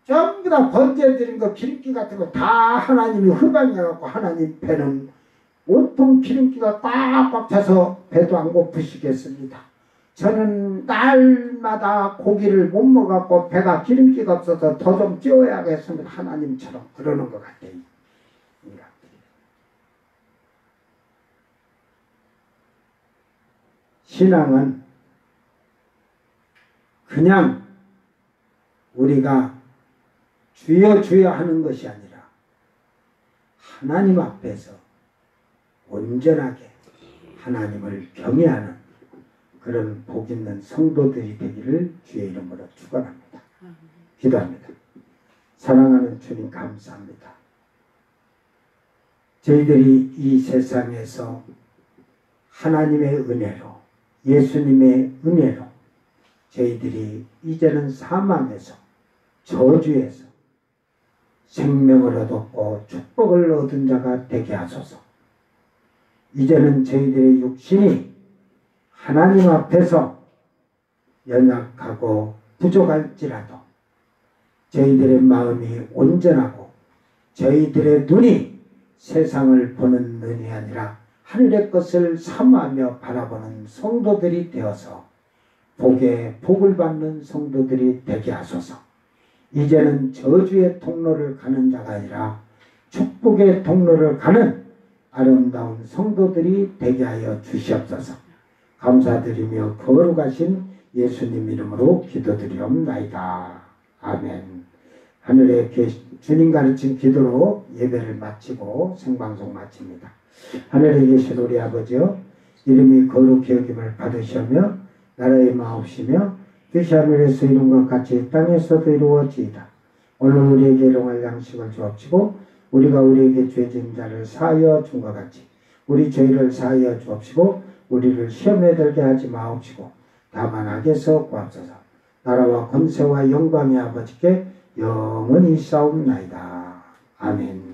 전부 다 번제드린 거 기름기 같은 거 다 하나님이 흡양해갖고 하나님 배는 온통 기름기가 꽉꽉 차서 배도 안 고프시겠습니다. 저는 날마다 고기를 못 먹었고 배가 기름기가 없어서 더 좀 찌워야겠습니다. 하나님처럼 그러는 것 같아요. 신앙은 그냥 우리가 주여 주여 하는 것이 아니라 하나님 앞에서 온전하게 하나님을 경외하는 그런 복 있는 성도들이 되기를 주의 이름으로 축원합니다. 기도합니다. 사랑하는 주님 감사합니다. 저희들이 이 세상에서 하나님의 은혜로 예수님의 은혜로 저희들이 이제는 사망에서 저주에서 생명을 얻었고 축복을 얻은 자가 되게 하소서. 이제는 저희들의 육신이 하나님 앞에서 연약하고 부족할지라도 저희들의 마음이 온전하고 저희들의 눈이 세상을 보는 눈이 아니라 하늘의 것을 사모하며 바라보는 성도들이 되어서 복에 복을 받는 성도들이 되게 하소서. 이제는 저주의 통로를 가는 자가 아니라 축복의 통로를 가는 아름다운 성도들이 되게 하여 주시옵소서. 감사드리며 거룩하신 예수님 이름으로 기도드리옵나이다. 아멘. 하늘에 주님 가르친 기도로 예배를 마치고 생방송 마칩니다. 하늘에 계신 우리 아버지여, 이름이 거룩히 여김을 받으시며 나라의 마옵시며 뜻이 하늘에서 이룬 것 같이 이 땅에서도 이루어지이다. 오늘 우리에게 일용할 양식을 주옵시고 우리가 우리에게 죄진 자를 사하여 준 것 같이 우리 죄를 사하여 주옵시고 우리를 시험에 들게 하지 마옵시고 다만 악에서 구하소서. 나라와 권세와 영광의 아버지께 영원히 싸움나이다. 아멘.